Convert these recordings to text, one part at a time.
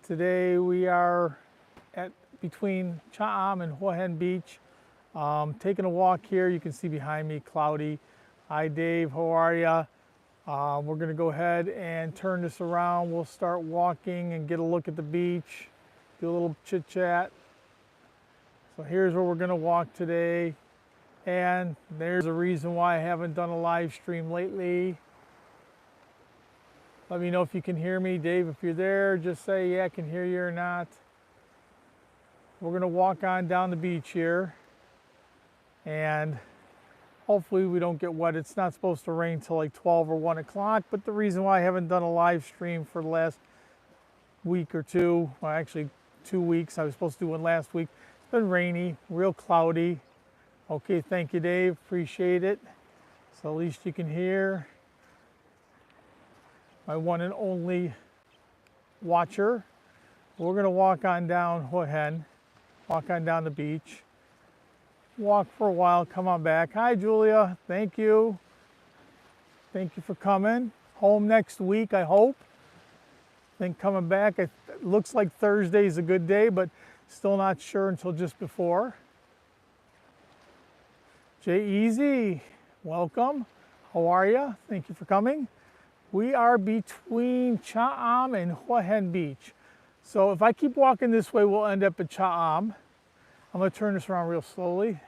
Today we are at between Cha'am and Hua Hin Beach. Taking a walk here. You can see behind me, cloudy. Hi Dave, how are ya? We're gonna go ahead and turn this around. We'll start walking and get a look at the beach, do a little chit chat. So here's where we're gonna walk today. And there's a reason why I haven't done a live stream lately. Let me know if you can hear me. Dave, if you're there, just say, yeah, I can hear you or not. We're gonna walk on down the beach here. And hopefully we don't get wet. It's not supposed to rain till like 12 or 1 o'clock, but the reason why I haven't done a live stream for the last week or two, well actually 2 weeks, I was supposed to do one last week. It's been rainy, real cloudy. Okay, thank you Dave, appreciate it. So at least you can hear my one and only watcher. We're gonna walk on down Hua Hin, walk on down the beach, walk for a while, come on back. Hi Julia, thank you. Thank you for coming. Home next week, I hope. Think coming back, it looks like Thursday's a good day, but still not sure until just before. Jay Easy, welcome. How are you? Thank you for coming. We are between Cha'am and Hua Hin Beach. So if I keep walking this way, we'll end up at Cha'am. I'm gonna turn this around real slowly.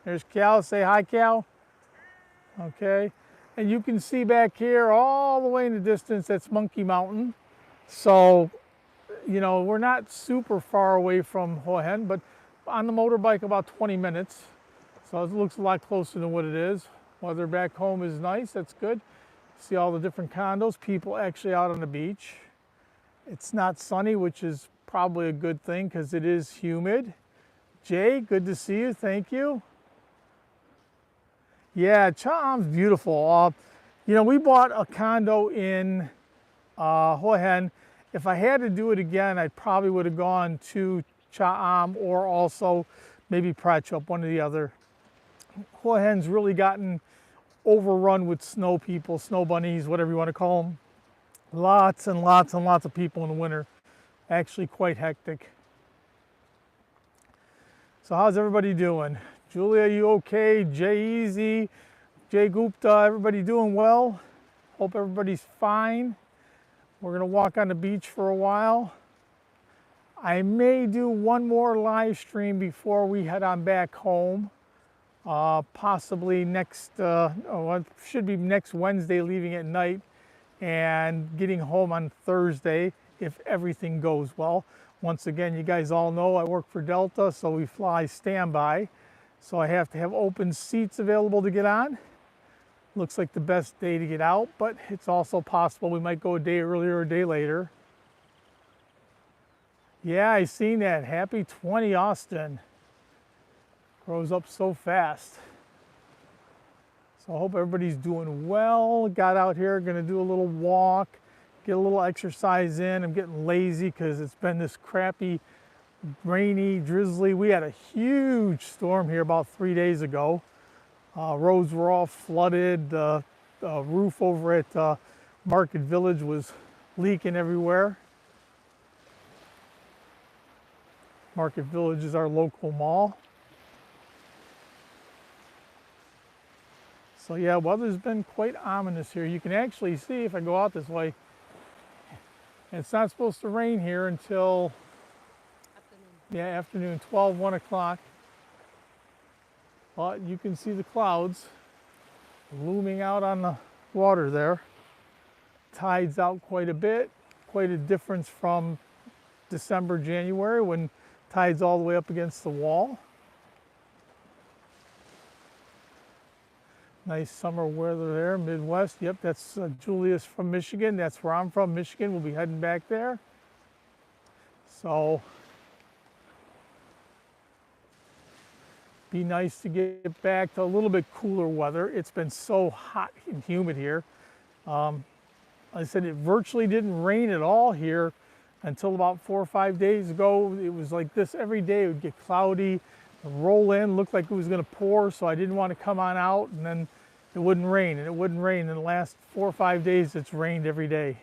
There's Cal, say hi Cal. Okay, and you can see back here all the way in the distance, that's Monkey Mountain. So, you know, we're not super far away from Hua Hin, but on the motorbike about 20 minutes. So it looks a lot closer than what it is. Weather back home is nice, that's good. See all the different condos, people actually out on the beach. It's not sunny, which is probably a good thing because it is humid. Jay, good to see you, thank you. Yeah, Cha'am's beautiful. You know, we bought a condo in Hua Hin. If I had to do it again, I probably would have gone to Cha'am or also maybe Prachuap, one or the other. Hua Hin's really gotten overrun with snow people, snow bunnies, whatever you want to call them. Lots and lots and lots of people in the winter. Actually quite hectic. So how's everybody doing? Julia, you okay? Jay Easy, Jay Gupta, everybody doing well? Hope everybody's fine. We're gonna walk on the beach for a while. I may do one more live stream before we head on back home. Possibly next, it should be next Wednesday, leaving at night and getting home on Thursday if everything goes well. Once again, you guys all know I work for Delta, so we fly standby. So I have to have open seats available to get on. Looks like the best day to get out, but it's also possible we might go a day earlier or a day later. Yeah, I seen that. Happy 20, Austin. Grows up so fast. So I hope everybody's doing well. Got out here, gonna do a little walk, get a little exercise in. I'm getting lazy because it's been this crappy, rainy, drizzly. We had a huge storm here about 3 days ago. Roads were all flooded. The roof over at Market Village was leaking everywhere. Market Village is our local mall. So yeah, weather's been quite ominous here. You can actually see if I go out this way, it's not supposed to rain here until afternoon, 12, 1 o'clock. But you can see the clouds looming out on the water there. Tide's out quite a bit, quite a difference from December, January when tide's all the way up against the wall. Nice summer weather there, Midwest. Yep, that's Julius from Michigan. That's where I'm from, Michigan. We'll be heading back there. So, be nice to get back to a little bit cooler weather. It's been so hot and humid here. Like I said, it virtually didn't rain at all here until about 4 or 5 days ago. It was like this every day. It would get cloudy, roll in, looked like it was going to pour, so I didn't want to come on out, and then it wouldn't rain, and it wouldn't rain. In the last 4 or 5 days, it's rained every day.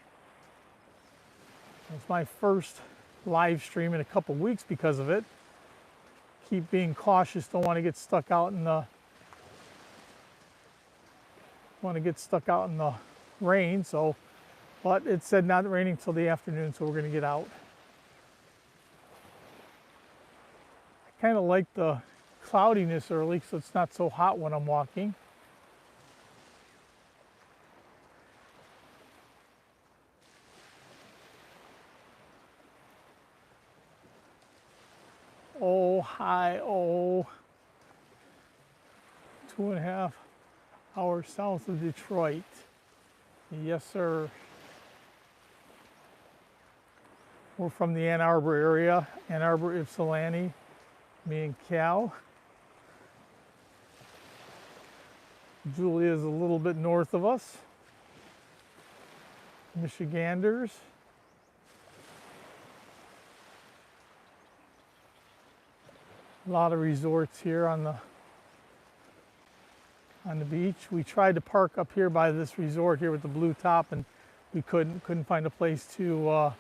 It's my first live stream in a couple weeks because of it. Keep being cautious, don't want to get stuck out in the rain, so but it said not raining till the afternoon, so we're going to get out. I kind of like the cloudiness early so it's not so hot when I'm walking. Ohio, 2.5 hours south of Detroit. Yes, sir. We're from the Ann Arbor area, Ann Arbor, Ypsilanti, me and Cal. Julia's a little bit north of us. Michiganders. A lot of resorts here on the beach. We tried to park up here by this resort here with the blue top, and we couldn't find a place to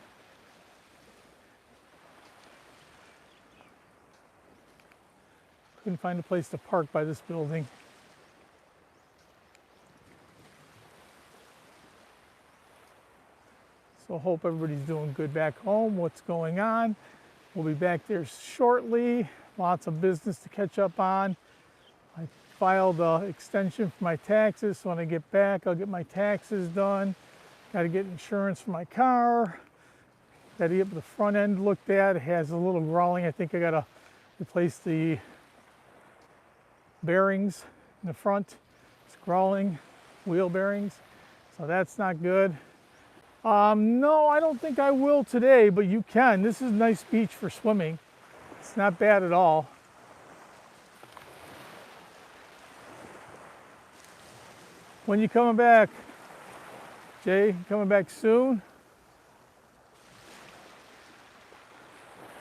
park by this building. So hope everybody's doing good back home. What's going on? We'll be back there shortly. Lots of business to catch up on. I filed an extension for my taxes, so when I get back, I'll get my taxes done. Got to get insurance for my car. Got to get the front end looked at. It has a little growling. I think I got to replace the bearings in the front. It's growling, wheel bearings, so that's not good. No, I don't think I will today, but you can. This is a nice beach for swimming. It's not bad at all. When you coming back? Jay, coming back soon?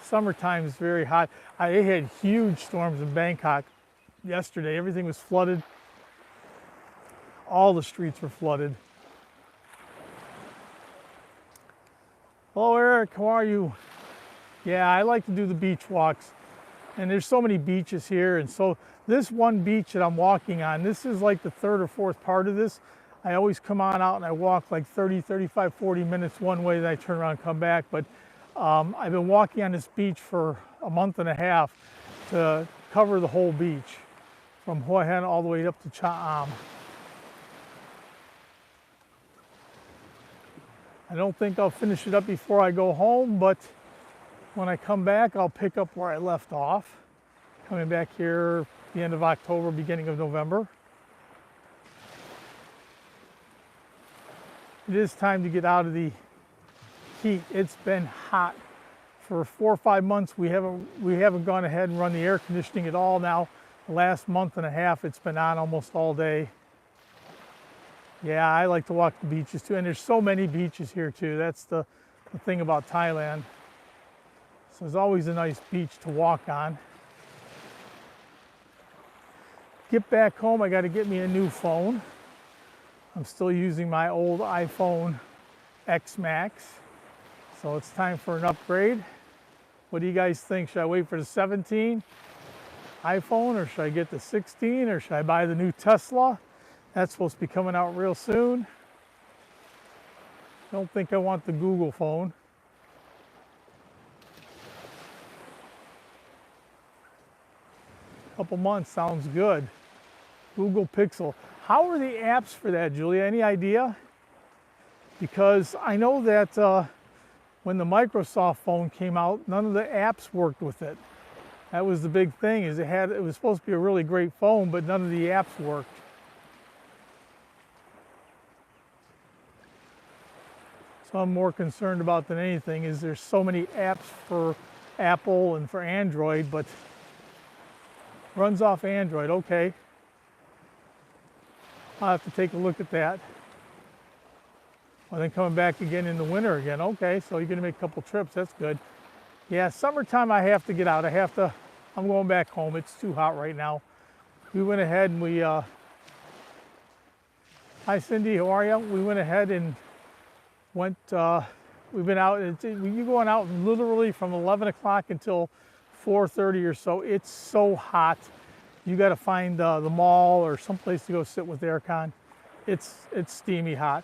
Summertime is very hot. I had huge storms in Bangkok yesterday. Everything was flooded. All the streets were flooded. Hello, Eric. How are you? Yeah, I like to do the beach walks. And there's so many beaches here. And so this one beach that I'm walking on, this is like the third or fourth part of this. I always come on out and I walk like 30, 35, 40 minutes one way, then I turn around and come back. But I've been walking on this beach for a month and a half to cover the whole beach from Hua Hin all the way up to Cha Am. I don't think I'll finish it up before I go home, but when I come back, I'll pick up where I left off. Coming back here the end of October, beginning of November. It is time to get out of the heat. It's been hot for 4 or 5 months. We haven't gone ahead and run the air conditioning at all now. The last month and a half, it's been on almost all day. Yeah, I like to walk the beaches too, and there's so many beaches here too. That's the thing about Thailand. So there's always a nice beach to walk on. Get back home, I got to get me a new phone. I'm still using my old iPhone X Max, so it's time for an upgrade. What do you guys think? Should I wait for the 17 iPhone, or should I get the 16, or should I buy the new Tesla? That's supposed to be coming out real soon. Don't think I want the Google phone. Couple months sounds good. Google Pixel. How are the apps for that, Julia? Any idea? Because I know that when the Microsoft phone came out, none of the apps worked with it. That was the big thing, is it was supposed to be a really great phone, but none of the apps worked. So I'm more concerned about than anything is there's so many apps for Apple and for Android, but runs off Android, okay. I'll have to take a look at that. Well, then coming back again in the winter again, okay, so you're gonna make a couple trips, that's good. Yeah, summertime I have to get out. I'm going back home. It's too hot right now. We went ahead and hi Cindy, how are you? We went ahead and went We've been out, you're going out literally from 11 o'clock until 4:30 or so. It's so hot. You got to find the mall or someplace to go sit with aircon. It's steamy hot.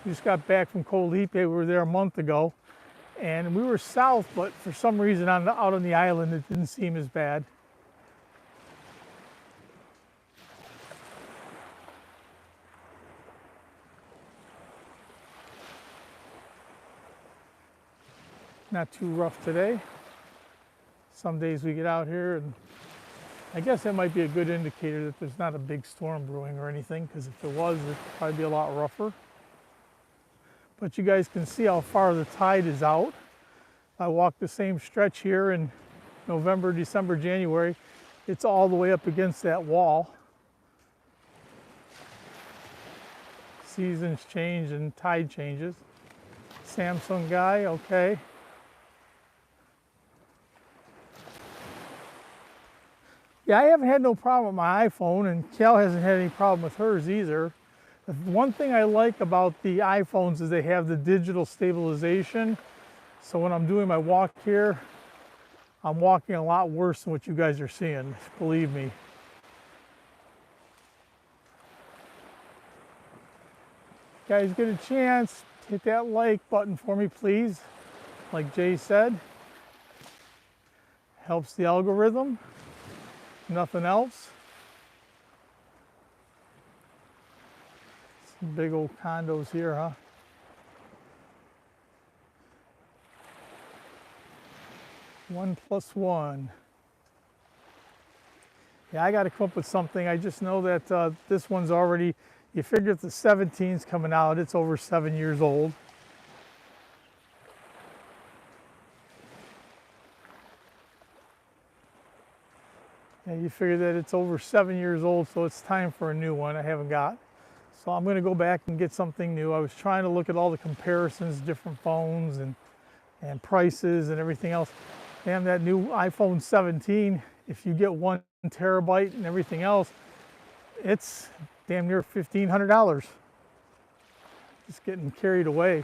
We just got back from Colipe. We were there a month ago, and we were south, but for some reason out on the island, it didn't seem as bad. Not too rough today. Some days we get out here, and I guess that might be a good indicator that there's not a big storm brewing or anything, because if there was, it'd probably be a lot rougher. But you guys can see how far the tide is out. I walked the same stretch here in November, December, January. It's all the way up against that wall. Seasons change and tide changes. Samsung guy, okay. Yeah, I haven't had no problem with my iPhone, and Cal hasn't had any problem with hers either. The one thing I like about the iPhones is they have the digital stabilization. So when I'm doing my walk here, I'm walking a lot worse than what you guys are seeing, believe me. Guys, get a chance, hit that like button for me, please. Like Jay said, helps the algorithm. Nothing else. Some big old condos here, huh? One plus one. Yeah, I got to come up with something. I just know that this one's already, you figure if the 17's coming out, it's over 7 years old. And you figure that it's over 7 years old, so it's time for a new one I haven't got. So I'm going to go back and get something new. I was trying to look at all the comparisons, different phones and prices and everything else. Damn, that new iPhone 17, if you get 1 terabyte and everything else, it's damn near $1,500. Just getting carried away.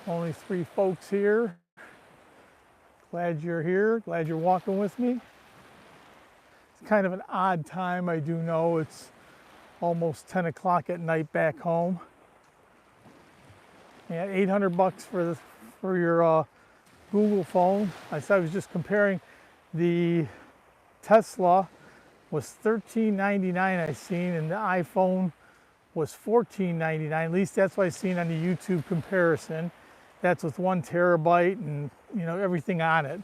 Only 3 folks here. Glad you're here. Glad you're walking with me. It's kind of an odd time, I do know. It's almost 10 o'clock at night back home. Yeah, $800 for your Google phone. I was just comparing. The Tesla was $13.99 I seen, and the iPhone was $14.99. At least that's what I seen on the YouTube comparison. That's with 1 terabyte and everything on it.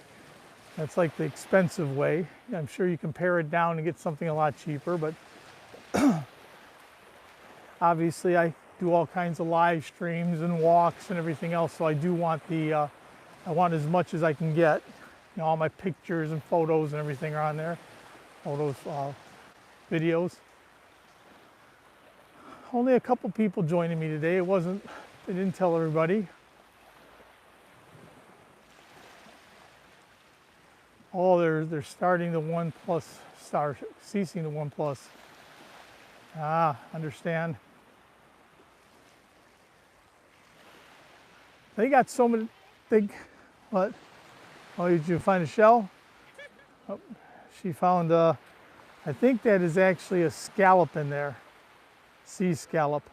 That's like the expensive way. I'm sure you can pare it down and get something a lot cheaper, but obviously I do all kinds of live streams and walks and everything else, so I do want I want as much as I can get. All my pictures and photos and everything are on there. All those videos. Only a couple people joining me today. They didn't tell everybody. Oh, they're starting the One Plus, ceasing the One Plus. Ah, understand. They got so many, what? Oh, did you find a shell? Oh, she found, I think that is actually a scallop in there. Sea scallop.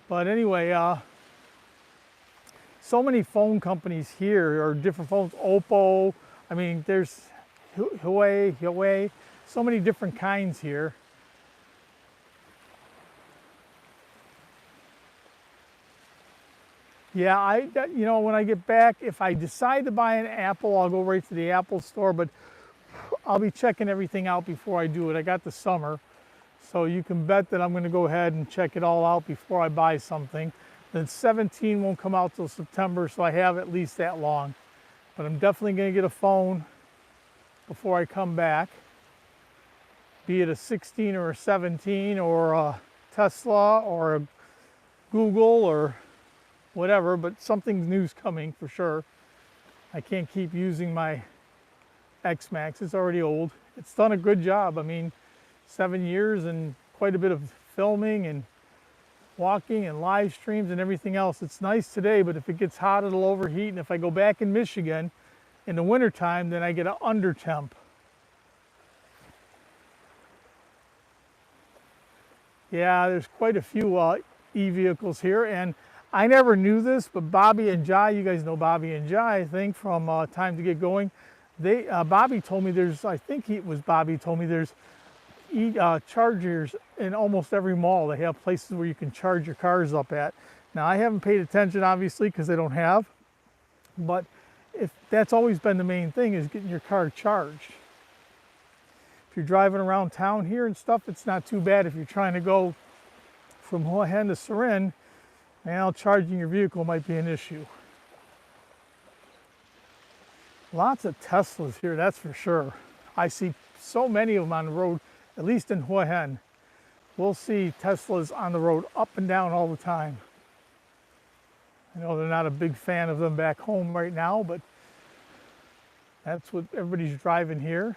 But anyway, so many phone companies here, or different phones, Oppo, I mean, there's Mauihowey, so many different kinds here. Yeah, when I get back, if I decide to buy an Apple, I'll go right to the Apple store, but I'll be checking everything out before I do it. I got the summer, so you can bet that I'm going to go ahead and check it all out before I buy something. The 17 won't come out till September, so I have at least that long. But I'm definitely going to get a phone before I come back, be it a 16 or a 17 or a Tesla or a Google or whatever, but something new's coming for sure. I can't keep using my X-Max. It's already old. It's done a good job. I mean, 7 years and quite a bit of filming and walking and live streams and everything else. It's nice today, but if it gets hot, it'll overheat. And if I go back in Michigan in the wintertime, then I get an under temp. Yeah, there's quite a few e-vehicles here, and I never knew this, but Bobby and Jai, you guys know Bobby and Jai, I think, from Time to Get Going. Bobby told me Bobby told me there's chargers in almost every mall. They have places where you can charge your cars up at. Now, I haven't paid attention, obviously, because they don't have, but if that's always been the main thing, is getting your car charged. If you're driving around town here and stuff, it's not too bad. If you're trying to go from Hua Hin to Surin, now charging your vehicle might be an issue. Lots of Teslas here, that's for sure. I see so many of them on the road, at least in Hua Hin. We'll see Teslas on the road up and down all the time. I know they're not a big fan of them back home right now, but that's what everybody's driving here.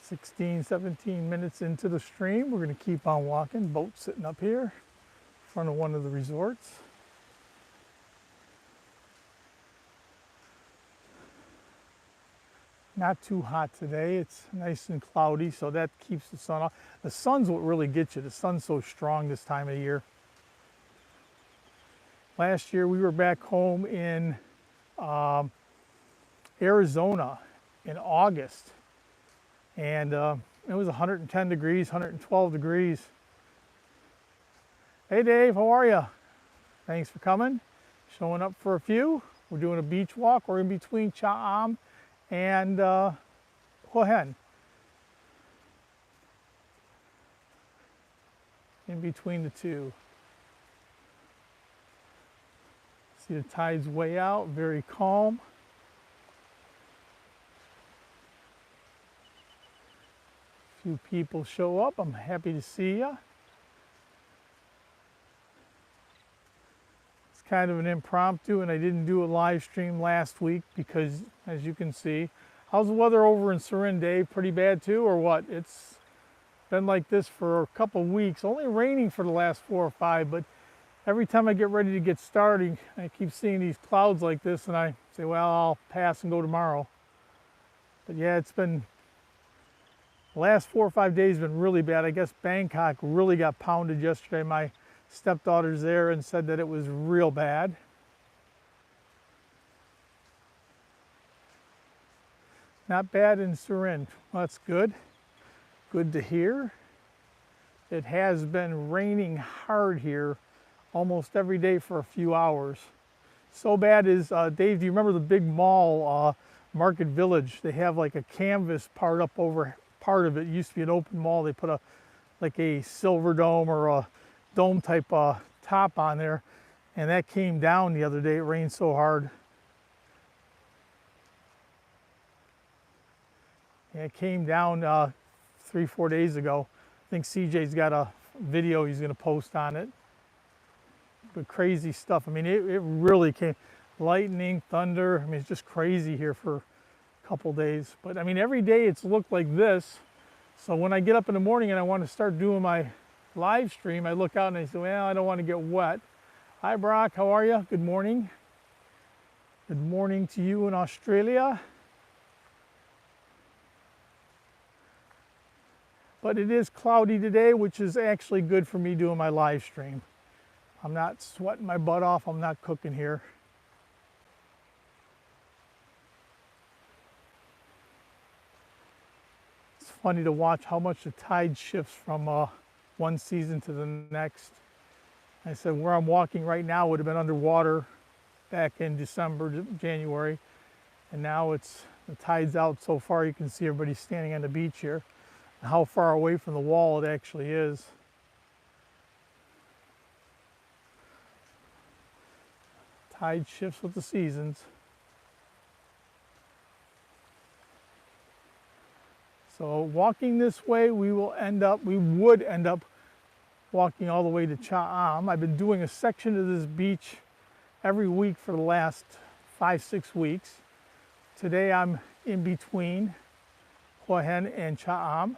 16, 17 minutes into the stream. We're going to keep on walking. Boat sitting up here in front of one of the resorts. Not too hot today. It's nice and cloudy, so that keeps the sun off. The sun's what really gets you. The sun's so strong this time of year. Last year we were back home in Arizona in August. And it was 110 degrees, 112 degrees. Hey Dave, how are you? Thanks for coming, showing up for a few. We're doing a beach walk. We're in between Cha Am and Hua Hin. In between the two. See the tide's way out, very calm. Few people show up. I'm happy to see you. It's kind of an impromptu, and I didn't do a live stream last week because, as you can see, how's the weather over in Surin, Dave? Pretty bad too, or what? It's been like this for a couple of weeks. Only raining for the last 4 or 5, but every time I get ready to get started, I keep seeing these clouds like this, and I say, well, I'll pass and go tomorrow. But yeah, it's been the last 4 or 5 days have been really bad. I guess Bangkok really got pounded yesterday. My stepdaughter's there and said that it was real bad. Not bad in Surin. Well, that's good. Good to hear. It has been raining hard here almost every day for a few hours. So bad is, Dave, do you remember the big mall, Market Village? They have like a canvas part up over part of it. It used to be an open mall. They put like a silver dome or a dome type top on there, and that came down the other day. It rained so hard. And it came down 3 or 4 days ago. I think CJ's got a video he's going to post on it. But crazy stuff. I mean, it really came. Lightning, thunder. I mean, it's just crazy here for couple days. But I mean, every day it's looked like this. So when I get up in the morning and I want to start doing my live stream, I look out and I say, well, I don't want to get wet. Hi Brock, how are you? Good morning. Good morning to you in Australia. But it is cloudy today, which is actually good for me doing my live stream. I'm not sweating my butt off. I'm not cooking here. Funny to watch how much the tide shifts from one season to the next. I said where I'm walking right now would have been underwater back in December, January, and now the tide's out so far. You can see everybody standing on the beach here, and how far away from the wall it actually is. Tide shifts with the seasons. So walking this way, we would end up walking all the way to Cha Am. I've been doing a section of this beach every week for the last 5-6 weeks. Today I'm in between Hua Hin and Cha Am.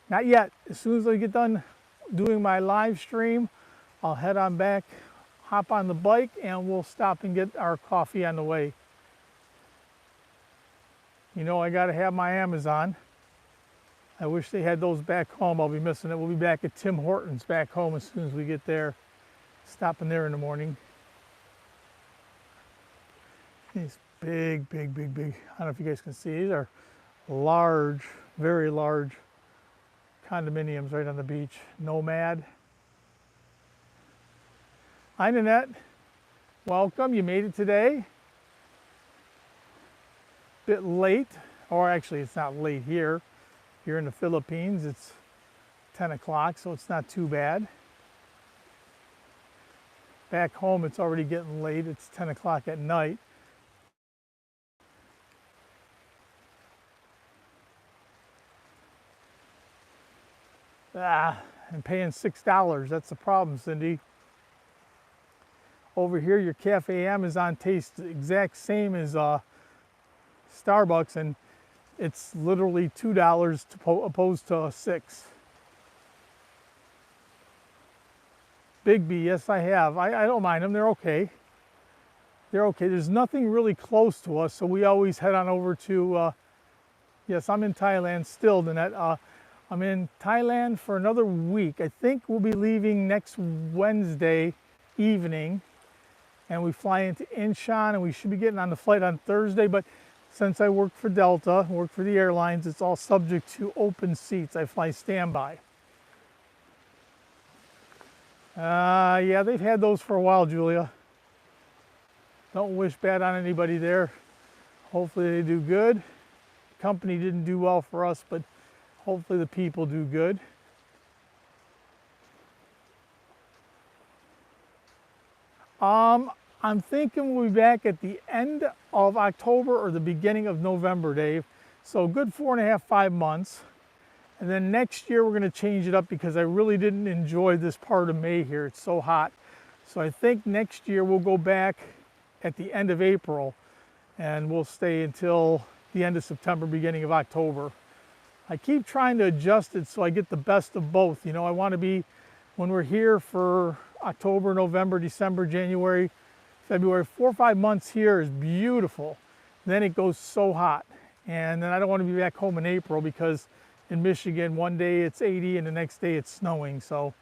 Not yet. As soon as I get done doing my live stream, I'll head on back, hop on the bike, and we'll stop and get our coffee on the way. You know, I gotta have my Amazon. I wish they had those back home. I'll be missing it. We'll be back at Tim Hortons back home as soon as we get there. Stopping there in the morning. These big. I don't know if you guys can see. These are large, very large condominiums right on the beach. Nomad. Hi, Nanette. Welcome. You made it today. Bit late, or actually it's not late here. Here in the Philippines, it's 10 o'clock, so it's not too bad. Back home, it's already getting late. It's 10 o'clock at night. I'm paying $6. That's the problem, Cindy. Over here, your Cafe Amazon tastes the exact same as Starbucks, and it's literally $2 opposed to $6. Big B, yes I have. I don't mind them, they're okay. They're okay. There's nothing really close to us, so we always head on over to, yes, I'm in Thailand still, Nanette. I'm in Thailand for another week. I think we'll be leaving next Wednesday evening, and we fly into Incheon, and we should be getting on the flight on Thursday, but since I work for Delta, work for the airlines, it's all subject to open seats. I fly standby. Yeah, they've had those for a while, Julia. Don't wish bad on anybody there. Hopefully they do good. The company didn't do well for us, but hopefully the people do good. I'm thinking we'll be back at the end of October or the beginning of November, Dave. So good 4.5, 5 months. And then next year we're going to change it up because I really didn't enjoy this part of May here. It's so hot. So I think next year we'll go back at the end of April and we'll stay until the end of September, beginning of October. I keep trying to adjust it so I get the best of both. You know, I want to be, when we're here for October, November, December, January, February, 4 or 5 months here is beautiful. Then it goes so hot. And then I don't want to be back home in April because in Michigan, one day it's 80 and the next day it's snowing. So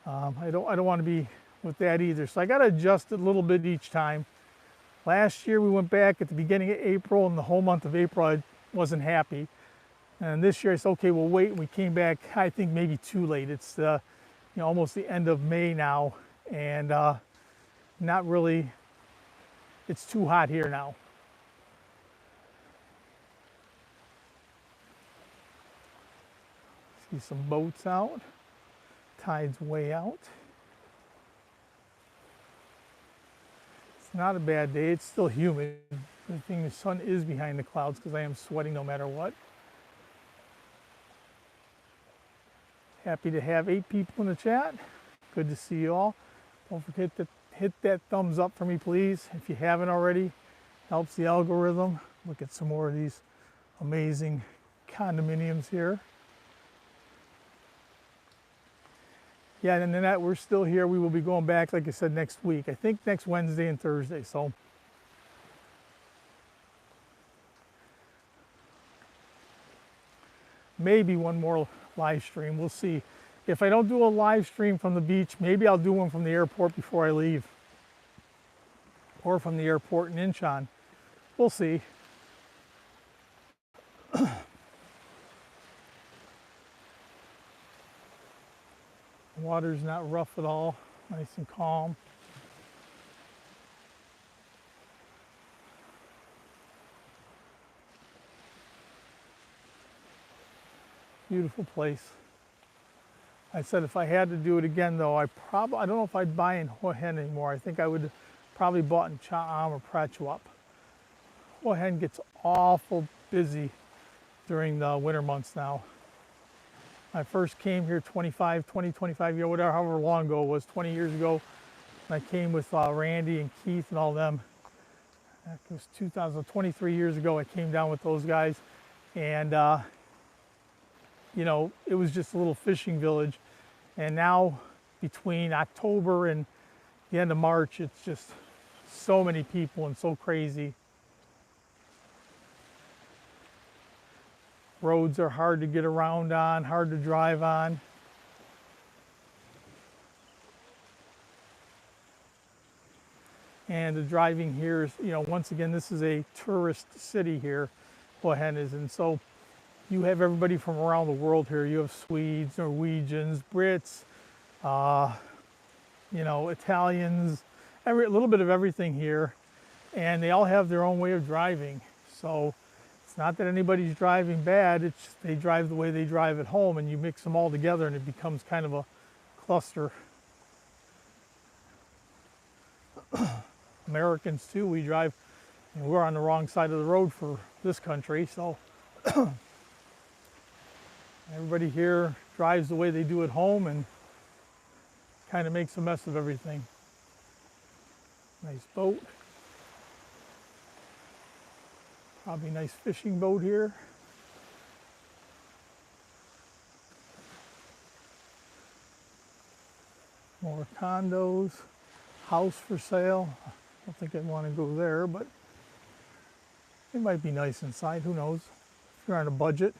I don't want to be with that either. So I got to adjust it a little bit each time. Last year we went back at the beginning of April, and the whole month of April I wasn't happy. And this year I said, okay, we'll wait. And we came back, I think maybe too late. It's almost the end of May now, and not really, it's too hot here now. See some boats out. Tide's way out. It's not a bad day. It's still humid. The thing, the sun is behind the clouds because I am sweating no matter what. Happy to have 8 people in the chat. Good to see you all. Don't forget to hit that thumbs up for me, please, if you haven't already. Helps the algorithm. Look at some more of these amazing condominiums here. Yeah, and then we're still here. We will be going back, like I said, next week. I think next Wednesday and Thursday. So maybe one more live stream. We'll see. If I don't do a live stream from the beach, maybe I'll do one from the airport before I leave. Or from the airport in Incheon. We'll see. Water's not rough at all. Nice and calm. Beautiful place. I said if I had to do it again though, I don't know if I'd buy in Hua Hin anymore. I think I would probably bought in Cha Am or Prachuap. Hua Hin gets awful busy during the winter months now. I first came here 25 years, whatever, however long ago it was, 20 years ago. I came with Randy and Keith and all them. That was 23 years ago. I came down with those guys, and you know, it was just a little fishing village. And now, between October and the end of March, it's just so many people and so crazy. Roads are hard to get around on, hard to drive on. And the driving here is, you know, once again, this is a tourist city here, Mauihowey is, and so you have everybody from around the world here. You have Swedes, Norwegians, Brits, you know, Italians, a little bit of everything here, and they all have their own way of driving. So it's not that anybody's driving bad, it's just they drive the way they drive at home, and you mix them all together and it becomes kind of a cluster. Americans too, we drive, you know, we're on the wrong side of the road for this country, so everybody here drives the way they do at home and kind of makes a mess of everything. Nice boat. Probably a nice fishing boat here. More condos, house for sale. I don't think I'd want to go there, but it might be nice inside, who knows. If you're on a budget,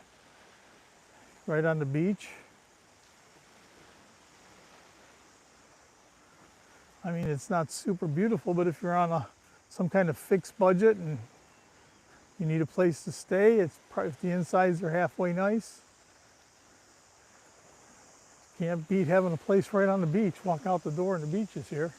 right on the beach. I mean, it's not super beautiful, but if you're on some kind of fixed budget and you need a place to stay, it's probably, if the insides are halfway nice. Can't beat having a place right on the beach. Walk out the door and the beach is here.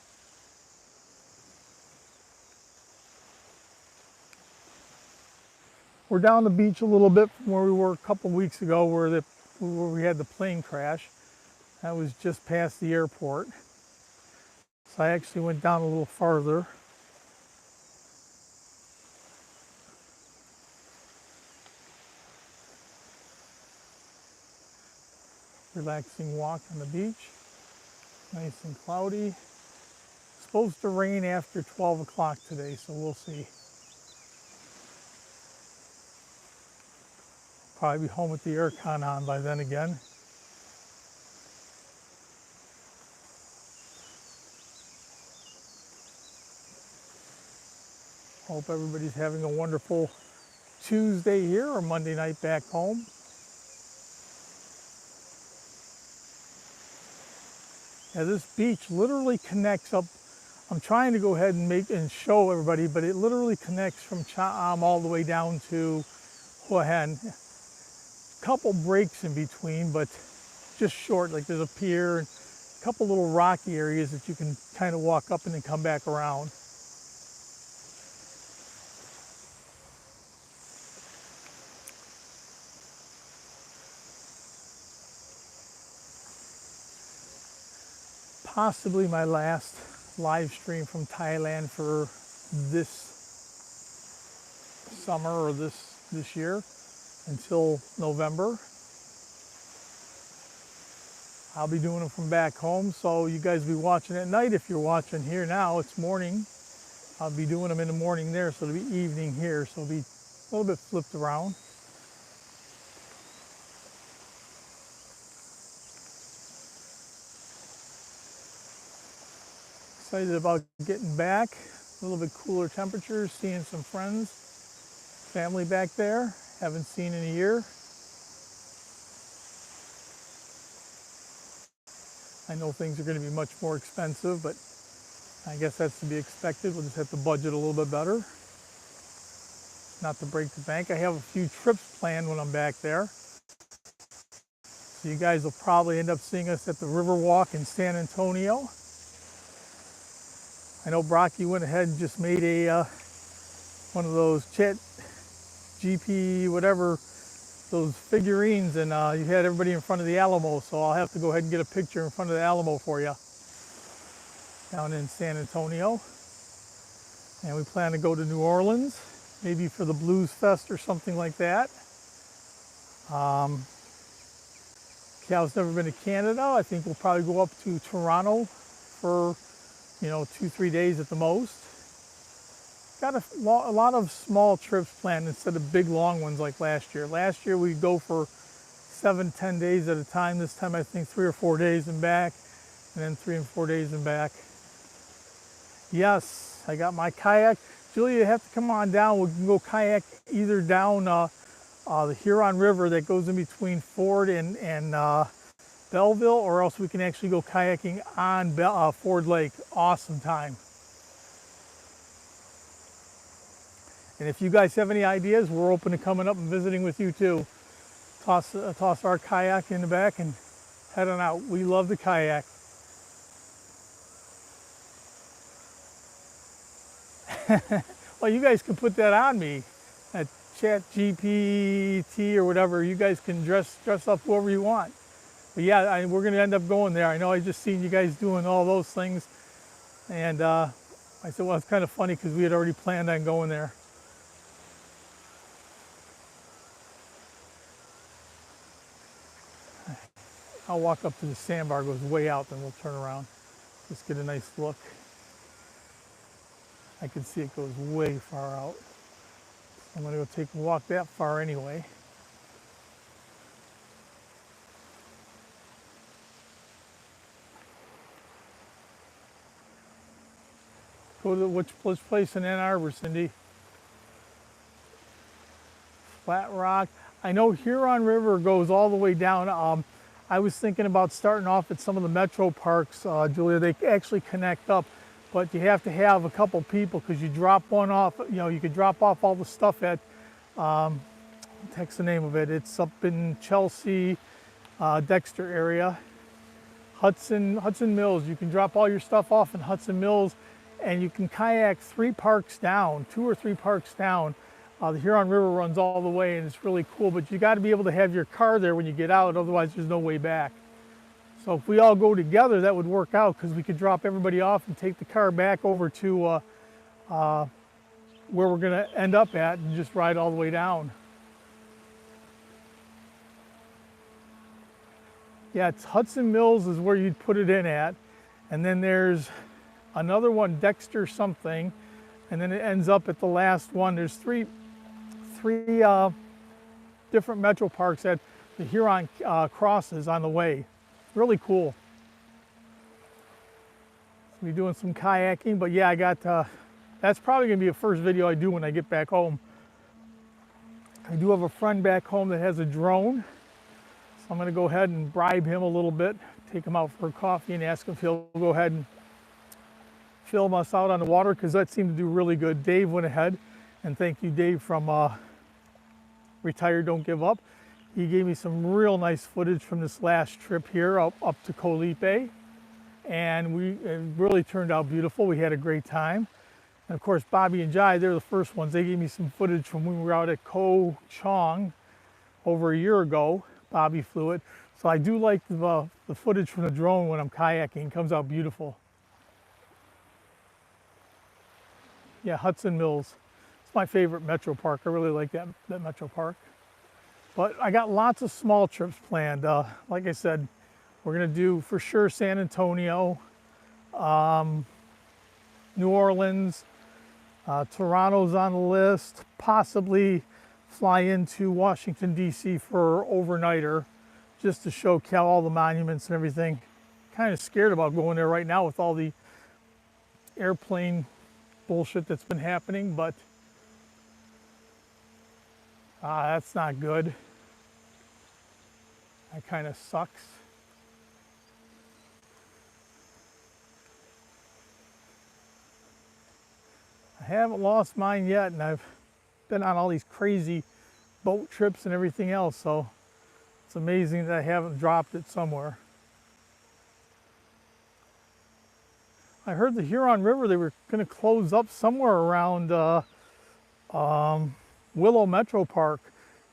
We're down the beach a little bit from where we were a couple weeks ago where we had the plane crash. That was just past the airport. So I actually went down a little farther. Relaxing walk on the beach. Nice and cloudy. Supposed to rain after 12 o'clock today, so we'll see. Probably be home with the aircon on by then again. Hope everybody's having a wonderful Tuesday here or Monday night back home. Yeah, this beach literally connects up. I'm trying to go ahead and show everybody, but it literally connects from Cha'am all the way down to Mauihowey. Couple breaks in between, but just short, like there's a pier and a couple little rocky areas that you can kind of walk up and then come back around. Possibly my last live stream from Thailand for this summer or this year until November. I'll be doing them from back home, so you guys will be watching at night. If you're watching here now, it's morning. I'll be doing them in the morning there, so it'll be evening here, so it'll be a little bit flipped around. Excited about getting back. A little bit cooler temperatures, seeing some friends, family back there, haven't seen in a year. I know things are going to be much more expensive, but I guess that's to be expected. We'll just have to budget a little bit better. Not to break the bank. I have a few trips planned when I'm back there. So you guys will probably end up seeing us at the Riverwalk in San Antonio. I know Brocky went ahead and just made a one of those Chat GP whatever, those figurines, and you had everybody in front of the Alamo, so I'll have to go ahead and get a picture in front of the Alamo for you down in San Antonio. And we plan to go to New Orleans, maybe for the Blues Fest or something like that. Cal's never been to Canada. I think we'll probably go up to Toronto for, 2-3 days at the most. Got a lot of small trips planned instead of big long ones like last year. Last year we'd go for 7-10 days at a time. This time I think 3 or 4 days and back, and then 3 and 4 days and back. Yes, I got my kayak. Julia, you have to come on down. We can go kayak either down the Huron River that goes in between Ford and Belleville, or else we can actually go kayaking on Ford Lake. Awesome time. And if you guys have any ideas, we're open to coming up and visiting with you too. Toss our kayak in the back and head on out. We love the kayak. Well, you guys can put that on me. At Chat GPT or whatever. You guys can dress up whoever you want. But yeah, we're going to end up going there. I know I just seen you guys doing all those things. And I said, well, it's kind of funny because we had already planned on going there. I'll walk up to the sandbar, goes way out, then we'll turn around. Just get a nice look. I can see it goes way far out. I'm going to go take a walk that far anyway. Go to which place in Ann Arbor, Cindy? Flat Rock. I know Huron River goes all the way down. I was thinking about starting off at some of the metro parks, Julia. They actually connect up, but you have to have a couple people because you drop one off. You could drop off all the stuff at, what's the name of it? It's up in Chelsea, Dexter area. Hudson Mills. You can drop all your stuff off in Hudson Mills, and you can kayak 2 or 3 parks down. The Huron River runs all the way, and it's really cool, but you got to be able to have your car there when you get out, otherwise there's no way back. So if we all go together, that would work out because we could drop everybody off and take the car back over to where we're going to end up at and just ride all the way down. Yeah, it's Hudson Mills is where you'd put it in at, and then there's another one, Dexter something, and then it ends up at the last one. There's three different metro parks that the Huron crosses on the way. Really cool. We'll be doing some kayaking, but yeah, I got, that's probably gonna be the first video I do when I get back home. I do have a friend back home that has a drone, so I'm gonna go ahead and bribe him a little bit, take him out for a coffee and ask him if he'll go ahead and film us out on the water, because that seemed to do really good. Dave went ahead, and thank you, Dave, from Retire Don't Give Up. He gave me some real nice footage from this last trip here up to Colipe, and it really turned out beautiful. We had a great time. And of course, Bobby and Jai, they're the first ones. They gave me some footage from when we were out at Ko Chong over a year ago. Bobby flew it. So I do like the footage from the drone when I'm kayaking. It comes out beautiful. Yeah, Hudson Mills. It's my favorite metro park. I really like that metro park. But I got lots of small trips planned. Like I said, we're gonna do for sure San Antonio, New Orleans, Toronto's on the list, possibly fly into Washington, D.C. for overnighter, just to show Cal all the monuments and everything. Kind of scared about going there right now with all the airplane bullshit that's been happening, but that's not good. That kind of sucks. I haven't lost mine yet, and I've been on all these crazy boat trips and everything else, so it's amazing that I haven't dropped it somewhere. I heard the Huron River, they were going to close up somewhere around Willow Metro Park.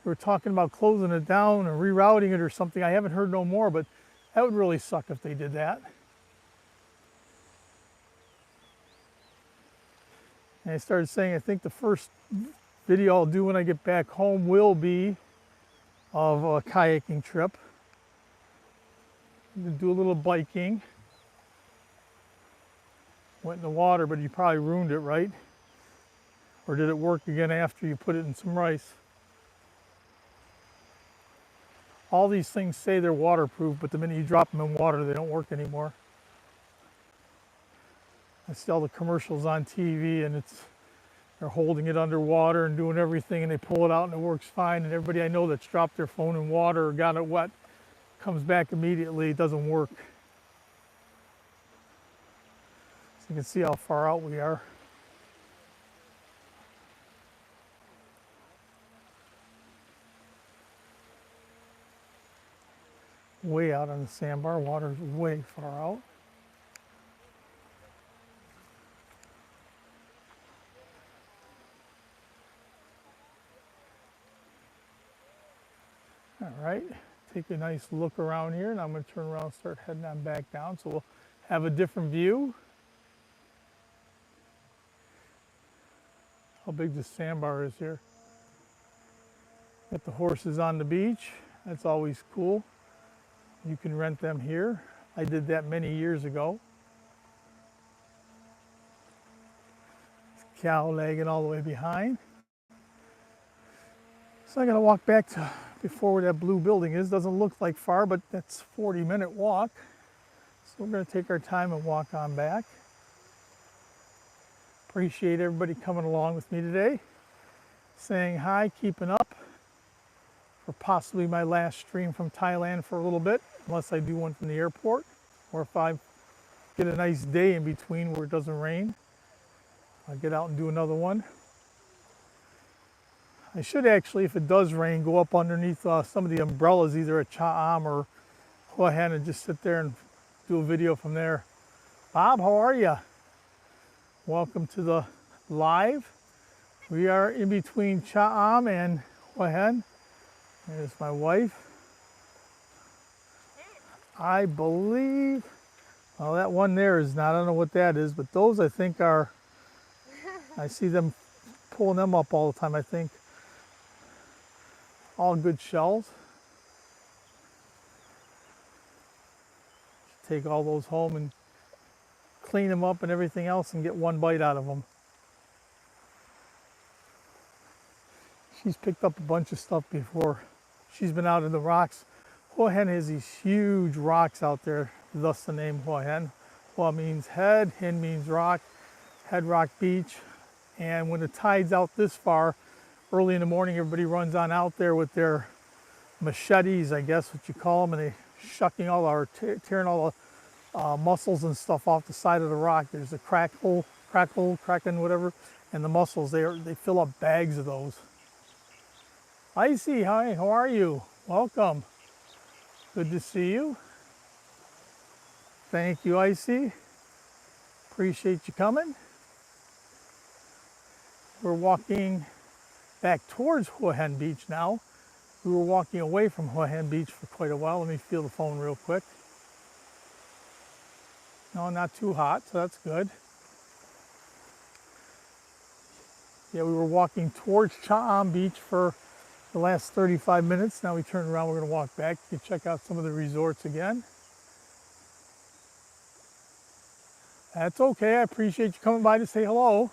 They were talking about closing it down and rerouting it or something. I haven't heard no more, but that would really suck if they did that. And I started saying, I think the first video I'll do when I get back home will be of a kayaking trip. I'm gonna do a little biking. Went in the water, but you probably ruined it, right? Or did it work again after you put it in some rice? All these things say they're waterproof, but the minute you drop them in water, they don't work anymore. I see all the commercials on TV, and they're holding it underwater and doing everything, and they pull it out and it works fine. And everybody I know that's dropped their phone in water or got it wet comes back immediately. It doesn't work. So you can see how far out we are. Way out on the sandbar. Water's way far out. All right, take a nice look around here, and I'm going to turn around and start heading on back down so we'll have a different view. How big the sandbar is here. Got the horses on the beach. That's always cool. You can rent them here. I did that many years ago. Cow lagging all the way behind. So I got to walk back to before where that blue building is. Doesn't look like far, but that's a 40-minute walk. So we're going to take our time and walk on back. Appreciate everybody coming along with me today. Saying hi, keeping up for possibly my last stream from Thailand for a little bit, unless I do one from the airport, or if I get a nice day in between where it doesn't rain, I'll get out and do another one. I should actually, if it does rain, go up underneath some of the umbrellas, either at Cha Am or Hua Hin, and just sit there and do a video from there. Bob, how are you? Welcome to the live. We are in between Cha Am and Hua Hin. There's my wife. I believe, well, that one there is not, I don't know what that is, but those I think are, I see them pulling them up all the time, I think. All good shells. Take all those home and clean them up and everything else and get one bite out of them. She's picked up a bunch of stuff before. She's been out in the rocks. Hua Hin has these huge rocks out there, thus the name Hua Hin. Hua means head, Hin means rock, Head Rock Beach. And when the tide's out this far, early in the morning, everybody runs on out there with their machetes, I guess what you call them, and they shucking all our, tearing all the mussels and stuff off the side of the rock. There's a cracking, whatever, and the mussels, they fill up bags of those. Icy, hi, how are you? Welcome. Good to see you. Thank you, Icy. Appreciate you coming. We're walking back towards Hua Hin Beach now. We were walking away from Hua Hin Beach for quite a while. Let me feel the phone real quick. No, not too hot, so that's good. Yeah, we were walking towards Cha Am Beach for the last 35 minutes. Now we turn around, we're going to walk back to check out some of the resorts again. That's okay, I appreciate you coming by to say hello.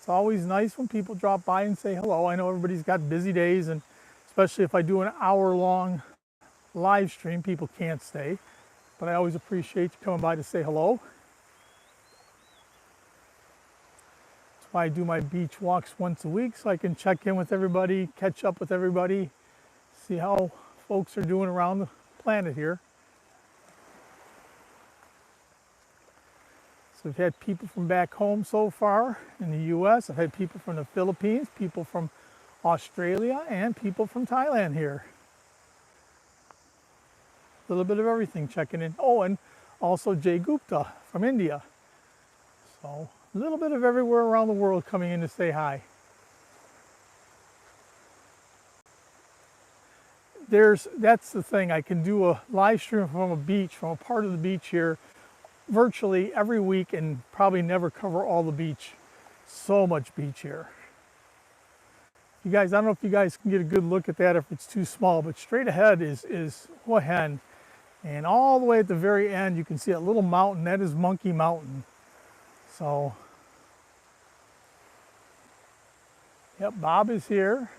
It's always nice when people drop by and say hello. I know everybody's got busy days, and especially if I do an hour-long live stream, people can't stay. But I always appreciate you coming by to say hello. That's why I do my beach walks once a week, so I can check in with everybody, catch up with everybody, see how folks are doing around the planet here. So we've had people from back home so far in the US. I've had people from the Philippines, people from Australia, and people from Thailand here. A little bit of everything checking in. Oh, and also Jay Gupta from India. So a little bit of everywhere around the world coming in to say hi. That's the thing. I can do a live stream from a beach, from a part of the beach here, virtually every week, and probably never cover all the beach. So much beach here. You guys, I don't know if you guys can get a good look at that if it's too small, but straight ahead is Hua Hin. And all the way at the very end, you can see a little mountain. That is Monkey Mountain. So, yep, Bob is here.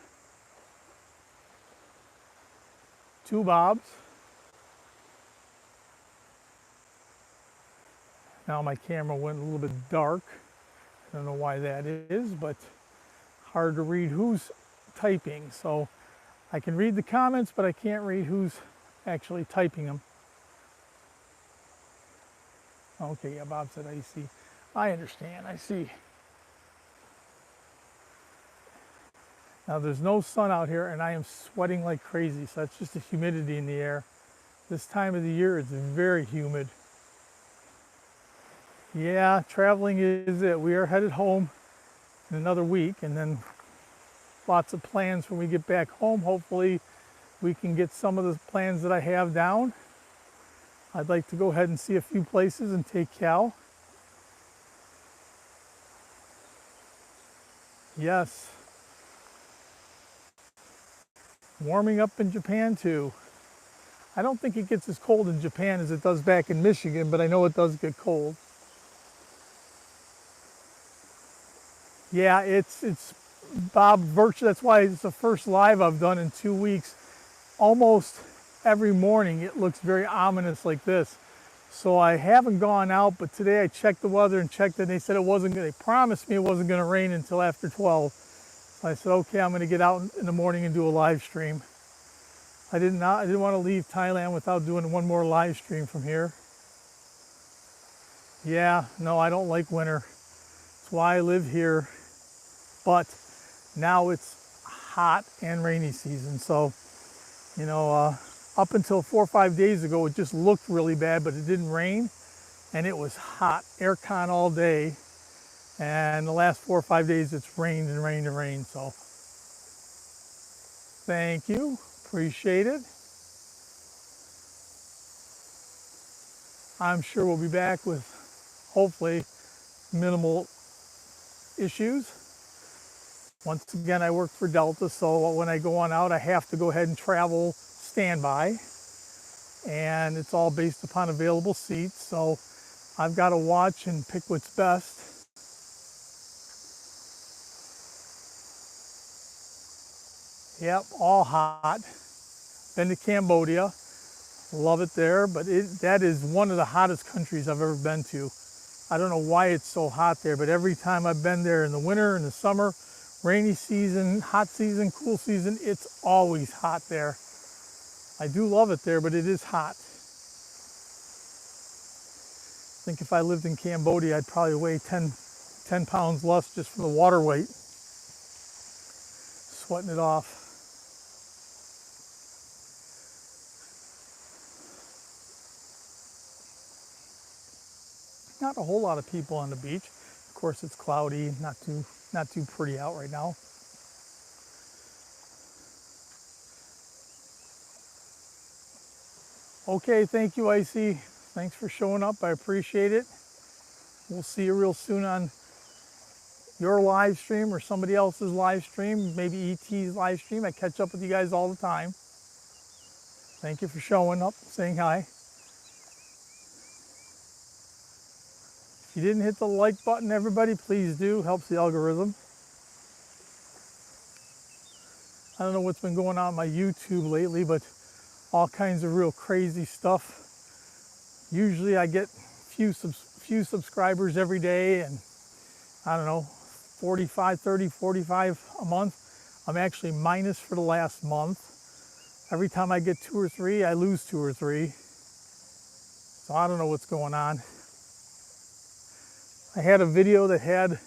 2 Bobs. Now my camera went a little bit dark. I don't know why that is, but hard to read who's typing. So I can read the comments, but I can't read who's actually typing them. Okay, yeah, Bob said I see. I understand, I see. Now there's no sun out here and I am sweating like crazy, so that's just the humidity in the air. This time of the year it's very humid. Yeah, traveling is it. We are headed home in another week, and then lots of plans when we get back home. Hopefully we can get some of the plans that I have down. I'd like to go ahead and see a few places and take Cal. Yes. Warming up in Japan too. I don't think it gets as cold in Japan as it does back in Michigan, but I know it does get cold. Yeah, it's Bob virtually, that's why it's the first live I've done in 2 weeks. Almost every morning it looks very ominous like this. So I haven't gone out, but today I checked the weather and checked it, and they said it wasn't going to, they promised me it wasn't going to rain until after 12. So I said, okay, I'm going to get out in the morning and do a live stream. I didn't want to leave Thailand without doing one more live stream from here. Yeah, no, I don't like winter. That's why I live here. But now it's hot and rainy season. So, you know, up until 4 or 5 days ago, it just looked really bad, but it didn't rain and it was hot, air con all day. And the last 4 or 5 days, it's rained and rained and rained. So thank you, appreciate it. I'm sure we'll be back with hopefully minimal issues. Once again, I work for Delta, so when I go on out, I have to go ahead and travel standby. And it's all based upon available seats, so I've got to watch and pick what's best. Yep, all hot. Been to Cambodia, love it there, but that is one of the hottest countries I've ever been to. I don't know why it's so hot there, but every time I've been there in the winter, in the summer, rainy season, hot season, cool season, it's always hot there. I do love it there, but it is hot. I think if I lived in Cambodia, I'd probably weigh 10 pounds less just from the water weight. Sweating it off. Not a whole lot of people on the beach. Of course, it's cloudy, not too pretty out right now. Okay, thank you, Icy. Thanks for showing up. I appreciate it. We'll see you real soon on your live stream or somebody else's live stream, maybe ET's live stream. I catch up with you guys all the time. Thank you for showing up, saying hi. If you didn't hit the like button, everybody, please do. Helps the algorithm. I don't know what's been going on my YouTube lately, but all kinds of real crazy stuff. Usually I get few subscribers every day, and I don't know, 45, 30, 45 a month. I'm actually minus for the last month. Every time I get 2 or 3, I lose 2 or 3. So I don't know what's going on. I had a video that had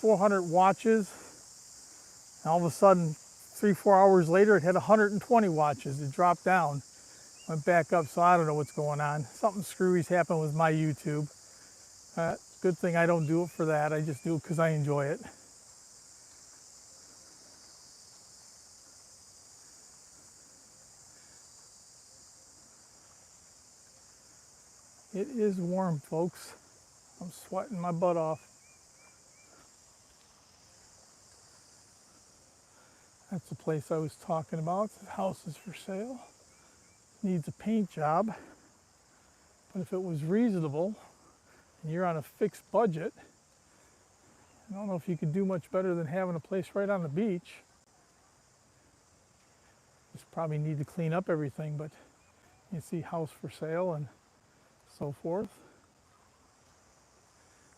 400 watches, and all of a sudden, 3 or 4 hours later, it had 120 watches. It dropped down, went back up, so I don't know what's going on. Something screwy's happened with my YouTube. Good thing I don't do it for that. I just do it because I enjoy it. It is warm, folks. I'm sweating my butt off. That's the place I was talking about. The house is for sale. needs a paint job, but if it was reasonable and you're on a fixed budget, I don't know if you could do much better than having a place right on the beach. Just probably need to clean up everything, but you see house for sale and so forth.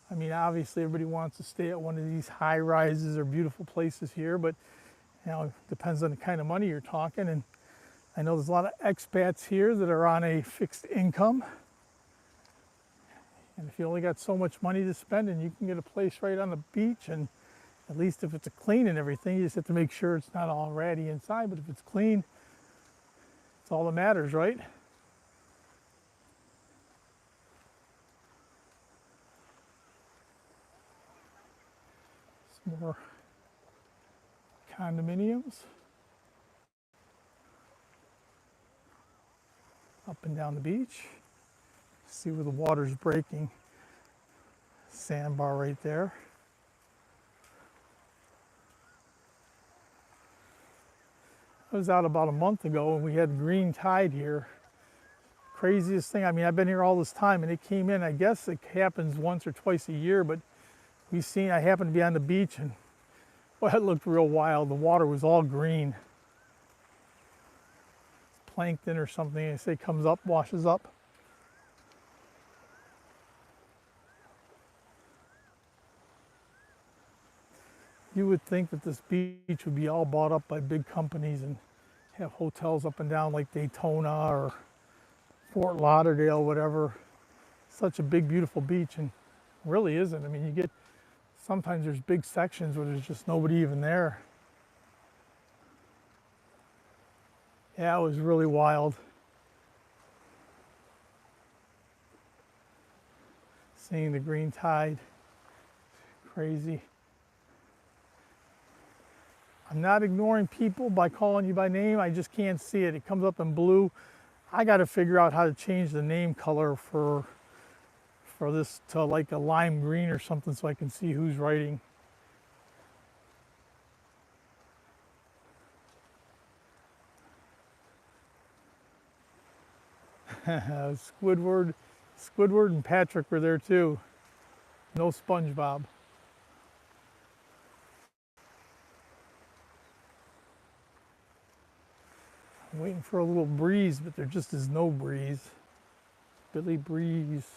I mean, obviously everybody wants to stay at one of these high rises or beautiful places here, but you know, it depends on the kind of money you're talking. And I know there's a lot of expats here that are on a fixed income. And if you only got so much money to spend and you can get a place right on the beach, and at least if it's clean and everything, you just have to make sure it's not all ratty inside, but if it's clean, it's all that matters, right? Some more condominiums. Up and down the beach. See where the water's breaking. Sandbar right there. I was out about a month ago and we had green tide here. Craziest thing, I mean, I've been here all this time and it came in, I guess it happens once or twice a year, but I happened to be on the beach and well, it looked real wild. The water was all green. Plankton or something, they say comes up, washes up. You would think that this beach would be all bought up by big companies and have hotels up and down like Daytona or Fort Lauderdale, whatever. Such a big, beautiful beach, and really isn't. I mean, sometimes there's big sections where there's just nobody even there. Yeah, it was really wild. Seeing the green tide, crazy. I'm not ignoring people by calling you by name, I just can't see it. It comes up in blue. I got to figure out how to change the name color for this to like a lime green or something so I can see who's writing. Squidward and Patrick were there too. No SpongeBob. I'm waiting for a little breeze, but there just is no breeze. Billy Breeze.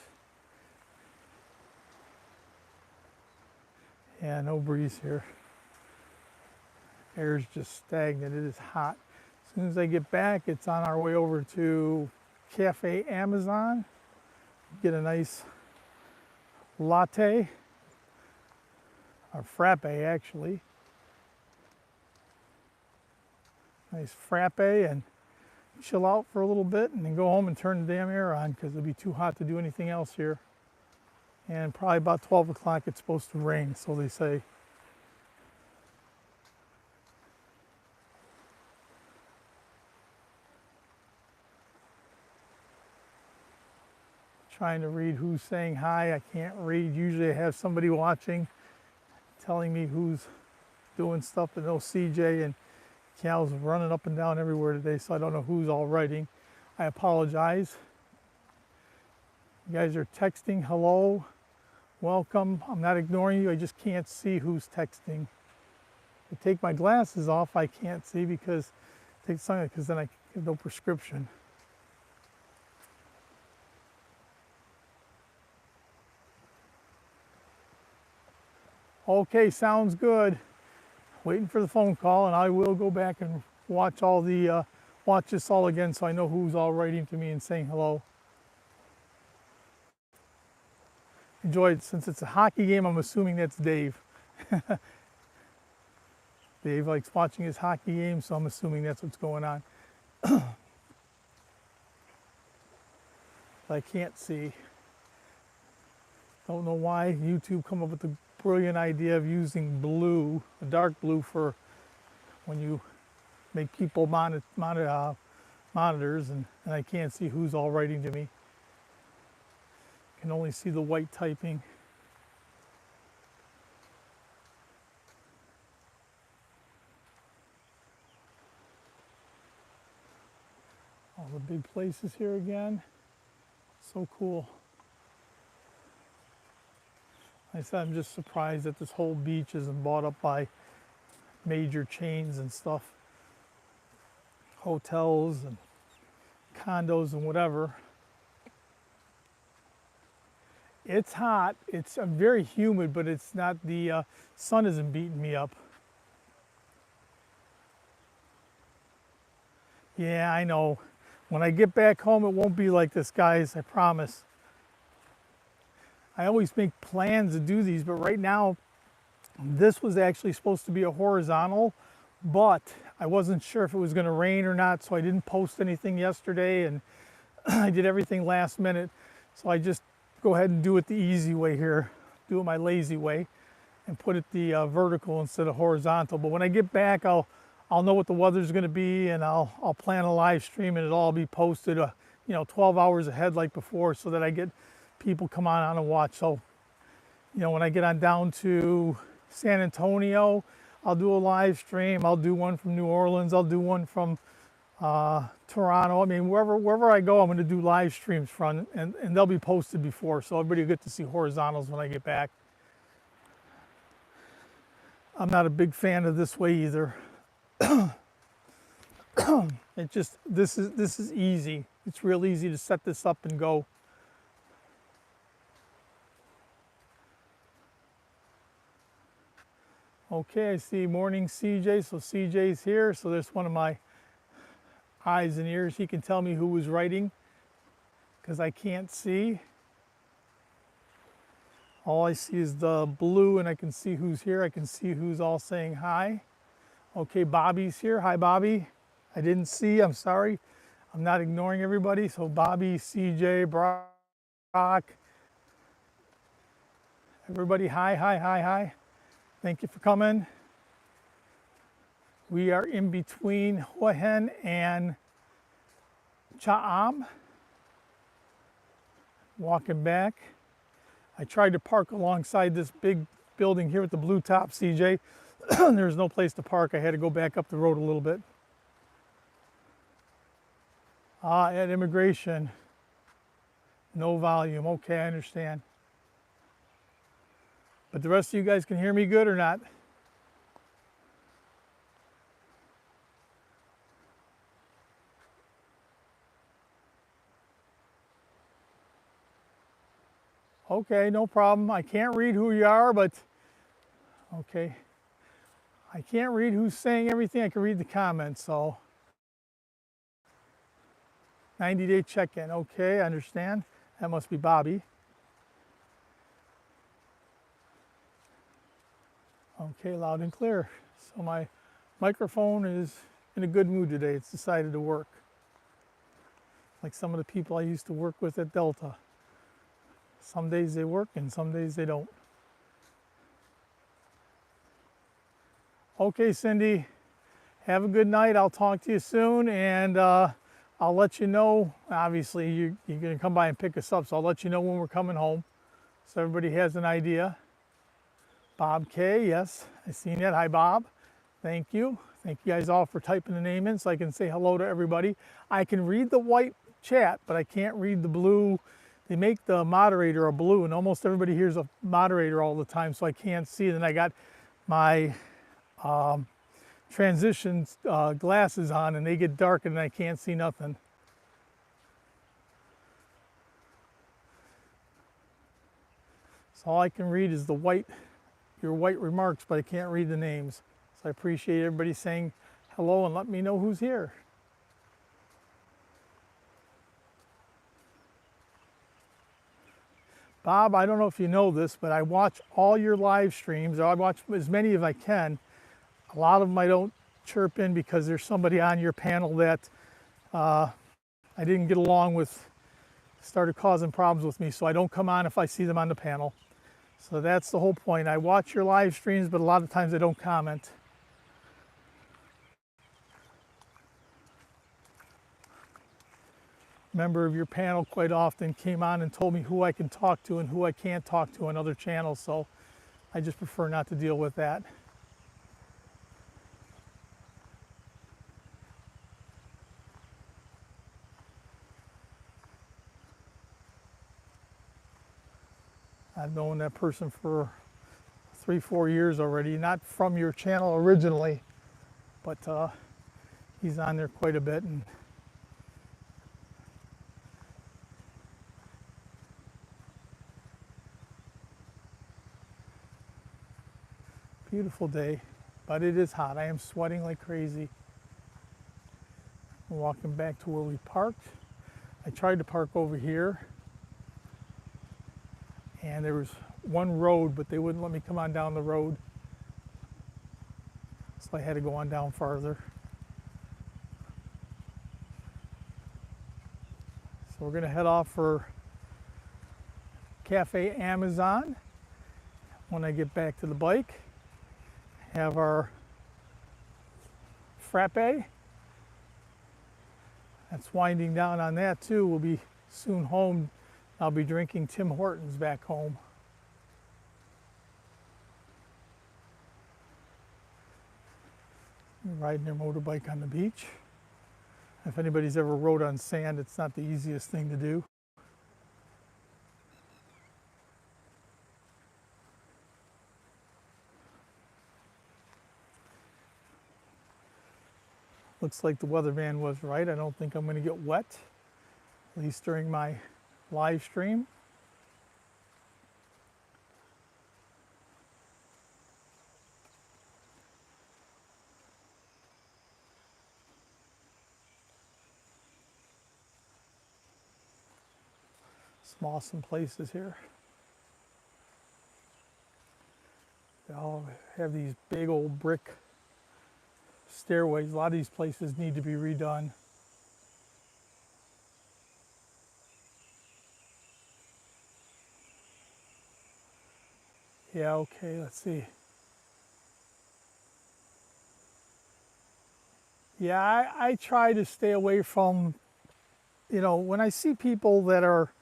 Yeah, no breeze here. Air's just stagnant. It is hot. As soon as I get back, it's on our way over to Cafe Amazon. Get a nice latte, or frappe actually. Nice frappe and chill out for a little bit and then go home and turn the damn air on because it'll be too hot to do anything else here. And probably about 12 o'clock it's supposed to rain, so they say. Trying to read who's saying hi. I can't read. Usually I have somebody watching telling me who's doing stuff, but no CJ and Cal's running up and down everywhere today, so I don't know who's all writing. I apologize. You guys are texting, hello, welcome. I'm not ignoring you, I just can't see who's texting. I take my glasses off, I can't see because then I have no prescription. Okay, sounds good. Waiting for the phone call, and I will go back and watch this all again so I know who's all writing to me and saying hello. Enjoy it. Since it's a hockey game, I'm assuming that's Dave. Dave likes watching his hockey game, so I'm assuming that's what's going on. I can't see. Don't know why YouTube come up with the brilliant idea of using blue, a dark blue, for when you make people monitors, and I can't see who's all writing to me. I can only see the white typing. All the big places here again. So cool. Like I said, I'm just surprised that this whole beach isn't bought up by major chains and stuff. Hotels and condos and whatever. It's hot. It's very humid, but it's not, the sun isn't beating me up. Yeah, I know. When I get back home, it won't be like this, guys, I promise. I always make plans to do these, but right now, this was actually supposed to be a horizontal, but I wasn't sure if it was going to rain or not, so I didn't post anything yesterday, and I did everything last minute. So I just go ahead and do it the easy way here, do it my lazy way, and put it the vertical instead of horizontal. But when I get back, I'll know what the weather's going to be, and I'll plan a live stream, and it'll all be posted, 12 hours ahead like before, so that I get people come on and watch. So, when I get on down to San Antonio, I'll do a live stream. I'll do one from New Orleans. I'll do one from Toronto. I mean, wherever I go, I'm going to do live streams from, and they'll be posted before, so everybody will get to see horizontals when I get back. I'm not a big fan of this way either. It just, this is easy. It's real easy to set this up and go. Okay, I see morning CJ, so CJ's here. So there's one of my eyes and ears. He can tell me who was writing because I can't see. All I see is the blue, and I can see who's here. I can see who's all saying hi. Okay, Bobby's here. Hi, Bobby. I didn't see, I'm sorry. I'm not ignoring everybody. So Bobby, CJ, Brock. Everybody, hi, hi, hi, hi. Thank you for coming. We are in between Hua Hin and Cha Am. Walking back. I tried to park alongside this big building here with the blue top, CJ. There's no place to park. I had to go back up the road a little bit. At immigration, no volume. Okay, I understand. But the rest of you guys can hear me good or not? Okay, no problem. I can't read who you are, but okay. I can't read who's saying everything. I can read the comments, so. 90-day check-in. Okay, I understand. That must be Bobby. Okay, loud and clear. So my microphone is in a good mood today. It's decided to work. Like some of the people I used to work with at Delta. Some days they work and some days they don't. Okay, Cindy, have a good night. I'll talk to you soon, and I'll let you know. Obviously, you're going to come by and pick us up, so I'll let you know when we're coming home so everybody has an idea. Bob K, yes, I seen that. Hi, Bob. Thank you. Thank you guys all for typing the name in so I can say hello to everybody. I can read the white chat, but I can't read the blue. They make the moderator a blue, and almost everybody here's a moderator all the time, so I can't see. Then I got my transition glasses on, and they get dark and I can't see nothing. So all I can read is the white, your white remarks, but I can't read the names. So I appreciate everybody saying hello and let me know who's here. Bob, I don't know if you know this, but I watch all your live streams. I watch as many as I can. A lot of them I don't chirp in because there's somebody on your panel that I didn't get along with, started causing problems with me, so I don't come on if I see them on the panel. So that's the whole point. I watch your live streams, but a lot of times I don't comment. Member of your panel quite often came on and told me who I can talk to and who I can't talk to on other channels, so I just prefer not to deal with that. I've known that person for 3-4 years already, not from your channel originally, but he's on there quite a bit. And beautiful day, but it is hot. I am sweating like crazy. I'm walking back to where we parked. I tried to park over here, and there was one road, but they wouldn't let me come on down the road, so I had to go on down farther. So we're going to head off for Cafe Amazon when I get back to the bike. Have our frappe. That's winding down on that too. We'll be soon home. I'll be drinking Tim Hortons back home. Riding their motorbike on the beach. If anybody's ever rode on sand, it's not the easiest thing to do. Looks like the weatherman was right. I don't think I'm going to get wet, at least during my live stream. Some awesome places here. They all have these big old brick stairways. A lot of these places need to be redone. Yeah, okay, let's see. Yeah, I try to stay away from, when I see people that are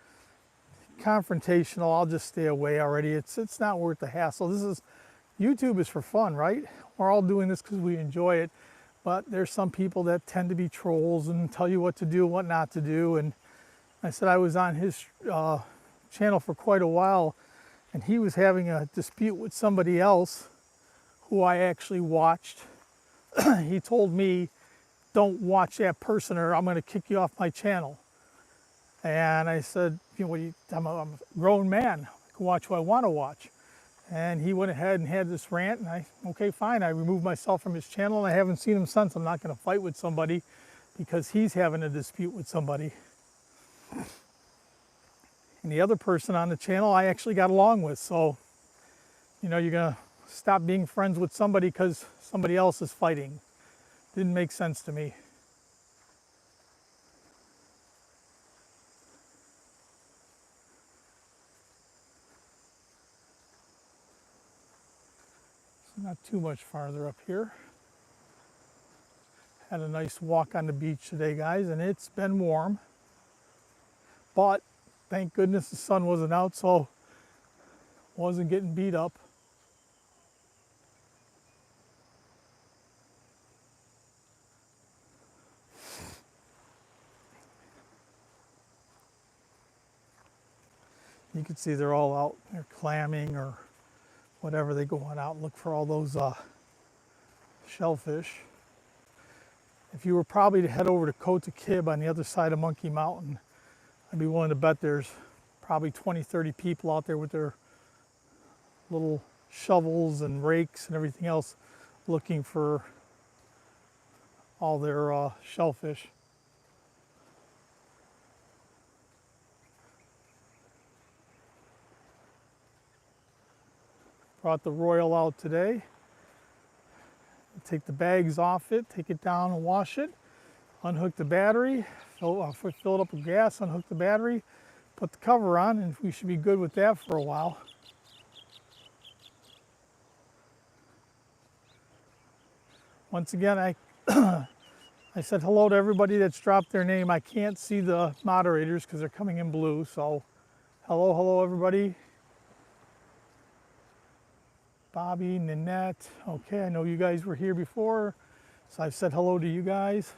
confrontational, I'll just stay away already. It's not worth the hassle. YouTube is for fun, right? We're all doing this because we enjoy it, but there's some people that tend to be trolls and tell you what to do and what not to do. And I said I was on his channel for quite a while, and he was having a dispute with somebody else who I actually watched. He told me, don't watch that person or I'm going to kick you off my channel. And I said, I'm a grown man. I can watch what I want to watch. And he went ahead and had this rant, and okay, fine. I removed myself from his channel, and I haven't seen him since. I'm not going to fight with somebody because he's having a dispute with somebody. And the other person on the channel I actually got along with. So, you're going to stop being friends with somebody because somebody else is fighting. Didn't make sense to me. Not too much farther up here. Had a nice walk on the beach today, guys, and it's been warm. But thank goodness the sun wasn't out, so wasn't getting beat up. You can see they're all out. They're clamming or whatever. They go on out and look for all those shellfish. If you were probably to head over to Kota Kib on the other side of Monkey Mountain, I'd be willing to bet there's probably 20-30 people out there with their little shovels and rakes and everything else looking for all their shellfish. Brought the Royal out today. Take the bags off it, take it down and wash it, unhook the battery, fill it up with gas, unhook the battery, put the cover on, and we should be good with that for a while. Once again, I said hello to everybody that's dropped their name. I can't see the moderators because they're coming in blue, so hello everybody. Bobby, Nanette, okay, I know you guys were here before, so I've said hello to you guys.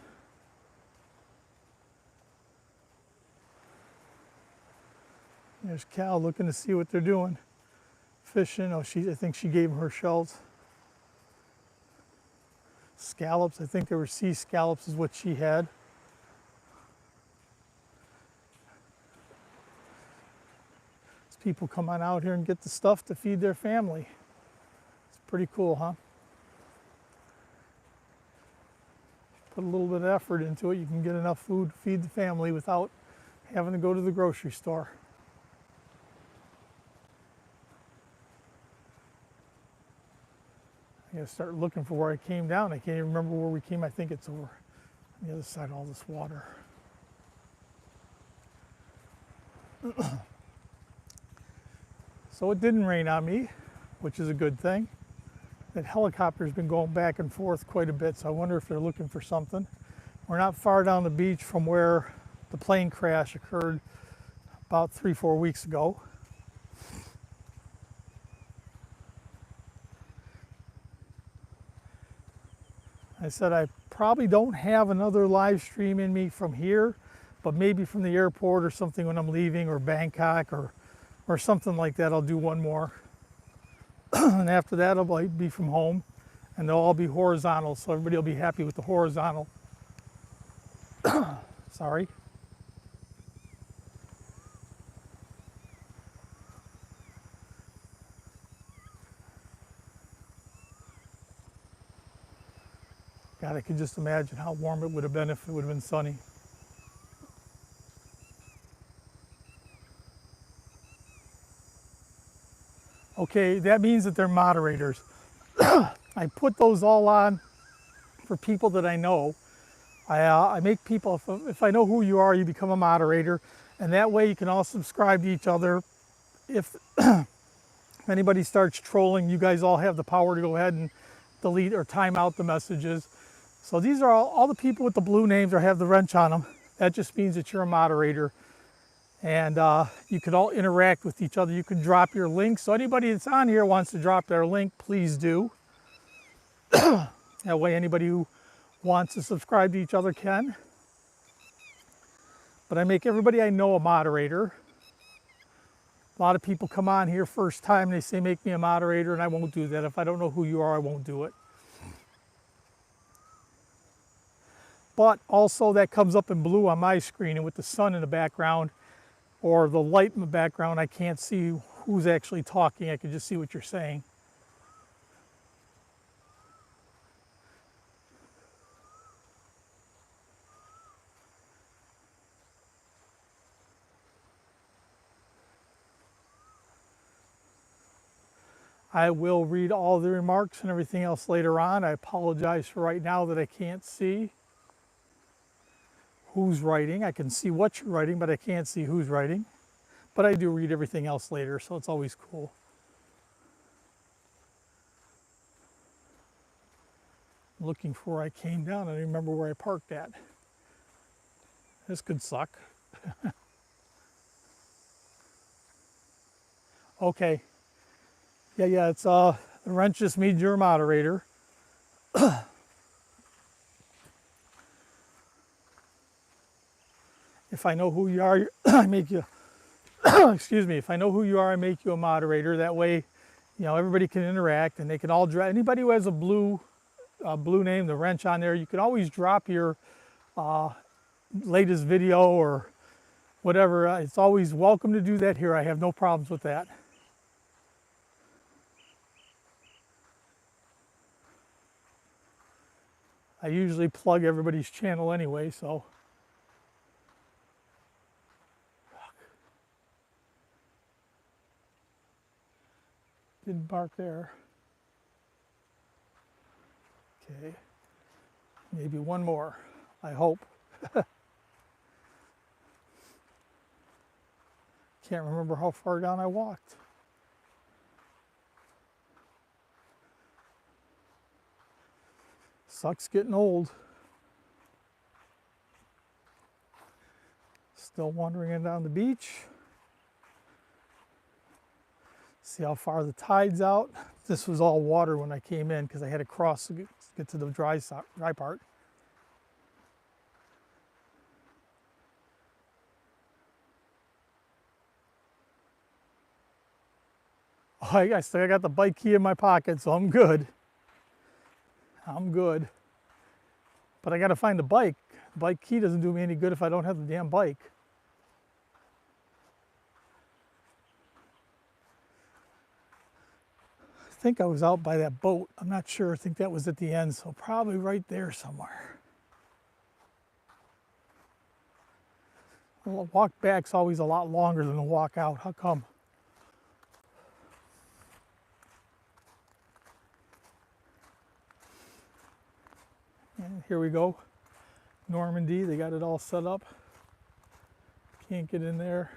There's Cal looking to see what they're doing. fishing. Oh, I think she gave him her shells. Scallops, I think there were sea scallops is what she had. These people come on out here and get the stuff to feed their family. It's pretty cool, huh? Put a little bit of effort into it, you can get enough food to feed the family without having to go to the grocery store. I gotta start looking for where I came down. I can't even remember where we came. I think it's over on the other side of all this water. So it didn't rain on me, which is a good thing. That helicopter's been going back and forth quite a bit, so I wonder if they're looking for something. We're not far down the beach from where the plane crash occurred about 3-4 weeks ago. I said I probably don't have another live stream in me from here, but maybe from the airport or something when I'm leaving, or Bangkok or something like that. I'll do one more. And after that, I'll be from home, and they'll all be horizontal, so everybody will be happy with the horizontal. Sorry. God, I could just imagine how warm it would have been if it would have been sunny. Okay, that means that they're moderators. I put those all on for people that I know. I make people, if I know who you are, you become a moderator, and that way you can all subscribe to each other. If anybody starts trolling, you guys all have the power to go ahead and delete or time out the messages. So these are all the people with the blue names or have the wrench on them. That just means that you're a moderator. And you can all interact with each other. You can drop your links. So anybody that's on here wants to drop their link, please do. That way anybody who wants to subscribe to each other can. But I make everybody I know a moderator. A lot of people come on here first time and they say make me a moderator, and I won't do that. If I don't know who you are, I won't do it. But also that comes up in blue on my screen, and with the sun in the background or the light in the background, I can't see who's actually talking. I can just see what you're saying. I will read all the remarks and everything else later on. I apologize for right now that I can't see who's writing. I can see what you're writing, but I can't see who's writing. But I do read everything else later, so it's always cool. I'm looking for where I came down. I don't remember where I parked at. This could suck. Okay. Yeah, it's the wrench just made your moderator. If I know who you are, I make you, excuse me, if I know who you are, I make you a moderator. That way, you know, everybody can interact and they can all drop. Anybody who has a blue name, the wrench on there, you can always drop your latest video or whatever. It's always welcome to do that here. I have no problems with that. I usually plug everybody's channel anyway, so. Didn't bark there. Okay, maybe one more, I hope. Can't remember how far down I walked. Sucks getting old. Still wandering down the beach. See how far the tide's out. This was all water when I came in because I had to cross to get to the dry part. bike. I still got the bike key in my pocket, so I'm good. I'm good. But I got to find the bike. The bike key doesn't do me any good if I don't have the damn bike. I think I was out by that boat. I'm not sure. I think that was at the end, so probably right there somewhere. Well, the walk back's always a lot longer than the walk out. How come? And here we go. Normandy, they got it all set up. Can't get in there.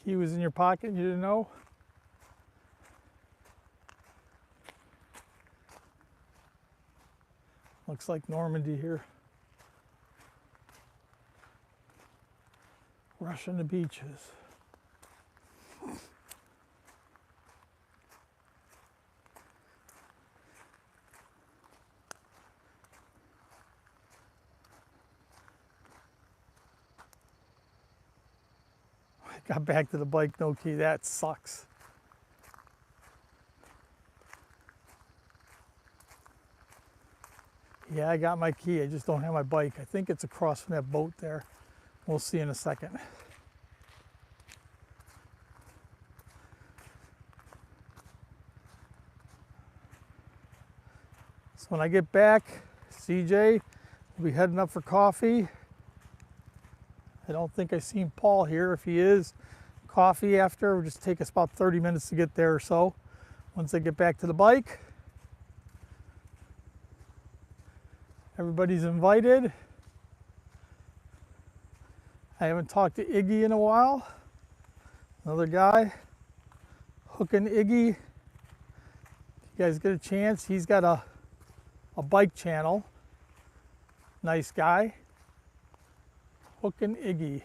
Key was in your pocket, you didn't know? Looks like Normandy here. Rushing the beaches. I got back to the bike, no key. That sucks. Yeah, I got my key. I just don't have my bike. I think it's across from that boat there. We'll see in a second. So when I get back, CJ will be heading up for coffee. I don't think I've seen Paul here. If he is, coffee after. It'll just take us about 30 minutes to get there or so. Once I get back to the bike, everybody's invited. I haven't talked to Iggy in a while. Another guy, Hookin' Iggy. If you guys get a chance, he's got a bike channel. Nice guy. Hookin' Iggy.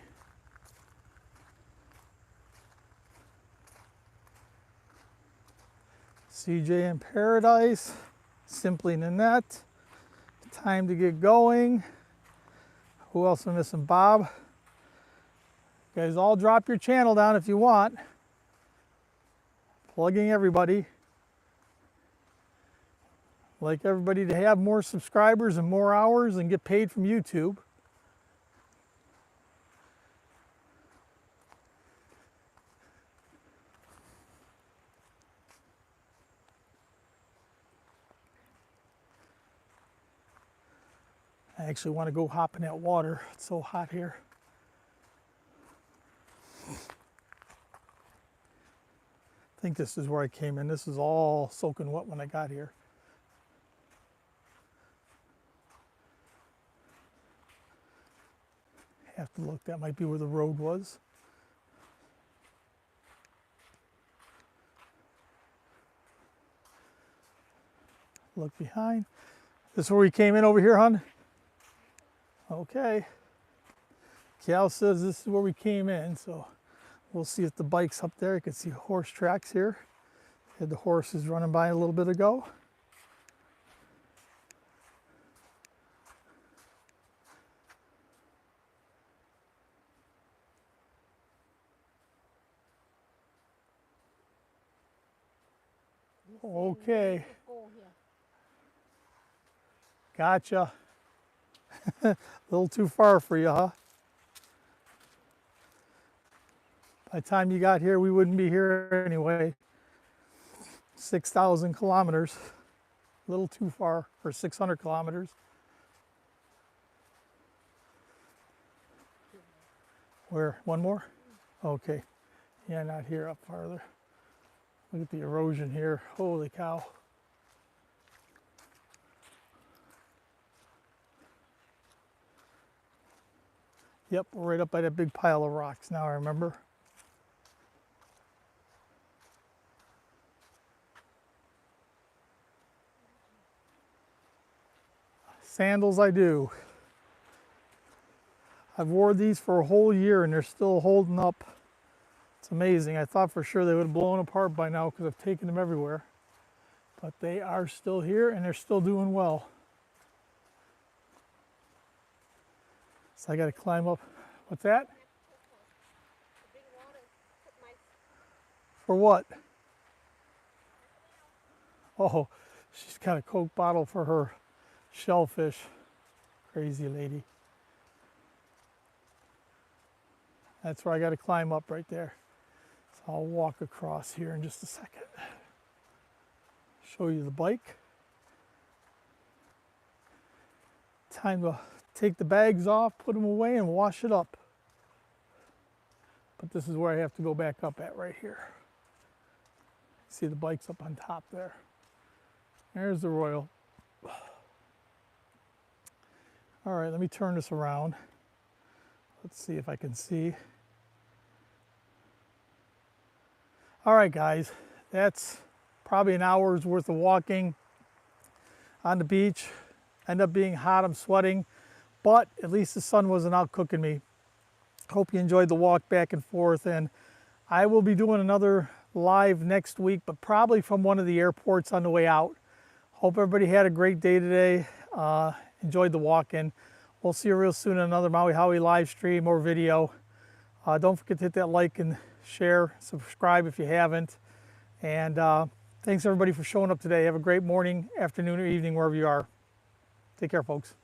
CJ in Paradise. Simply Nanette. Time to get going. Who else am I missing? Bob. You guys all drop your channel down if you want. Plugging everybody. Like everybody to have more subscribers and more hours and get paid from YouTube. I actually want to go hop in that water. It's so hot here. I think this is where I came in. This is all soaking wet when I got here. Have to look. That might be where the road was. Look behind. This is where we came in over here, hon? Okay. Cal says this is where we came in, so we'll see if the bike's up there. You can see horse tracks here. Had the horses running by a little bit ago. Okay. Gotcha. A little too far for you, huh? By the time you got here, we wouldn't be here anyway. 6,000 kilometers. A little too far for 600 kilometers. Where? One more? Okay. Yeah, not here, up farther. Look at the erosion here. Holy cow. Yep, we're right up by that big pile of rocks now, I remember. Sandals I do. I've wore these for a whole year and they're still holding up. It's amazing. I thought for sure they would have blown apart by now because I've taken them everywhere. but they are still here and they're still doing well. So I got to climb up. What's that? For what? Oh, she's got a Coke bottle for her shellfish. Crazy lady. That's where I got to climb up right there. So I'll walk across here in just a second. Show you the bike. Time to take the bags off, put them away, and wash it up. But this is where I have to go back up at right here. See the bike's up on top there. There's the Royal. All right, let me turn this around. Let's see if I can see. All right, guys, that's probably an hour's worth of walking on the beach. End up being hot, I'm sweating, but at least the sun wasn't out cooking me. Hope you enjoyed the walk back and forth, and I will be doing another live next week, but probably from one of the airports on the way out. Hope everybody had a great day today. Enjoyed the walk, and we'll see you real soon in another Mauihowey live stream or video. Don't forget to hit that like and share, subscribe if you haven't. And thanks everybody for showing up today. Have a great morning, afternoon, or evening, wherever you are. Take care, folks.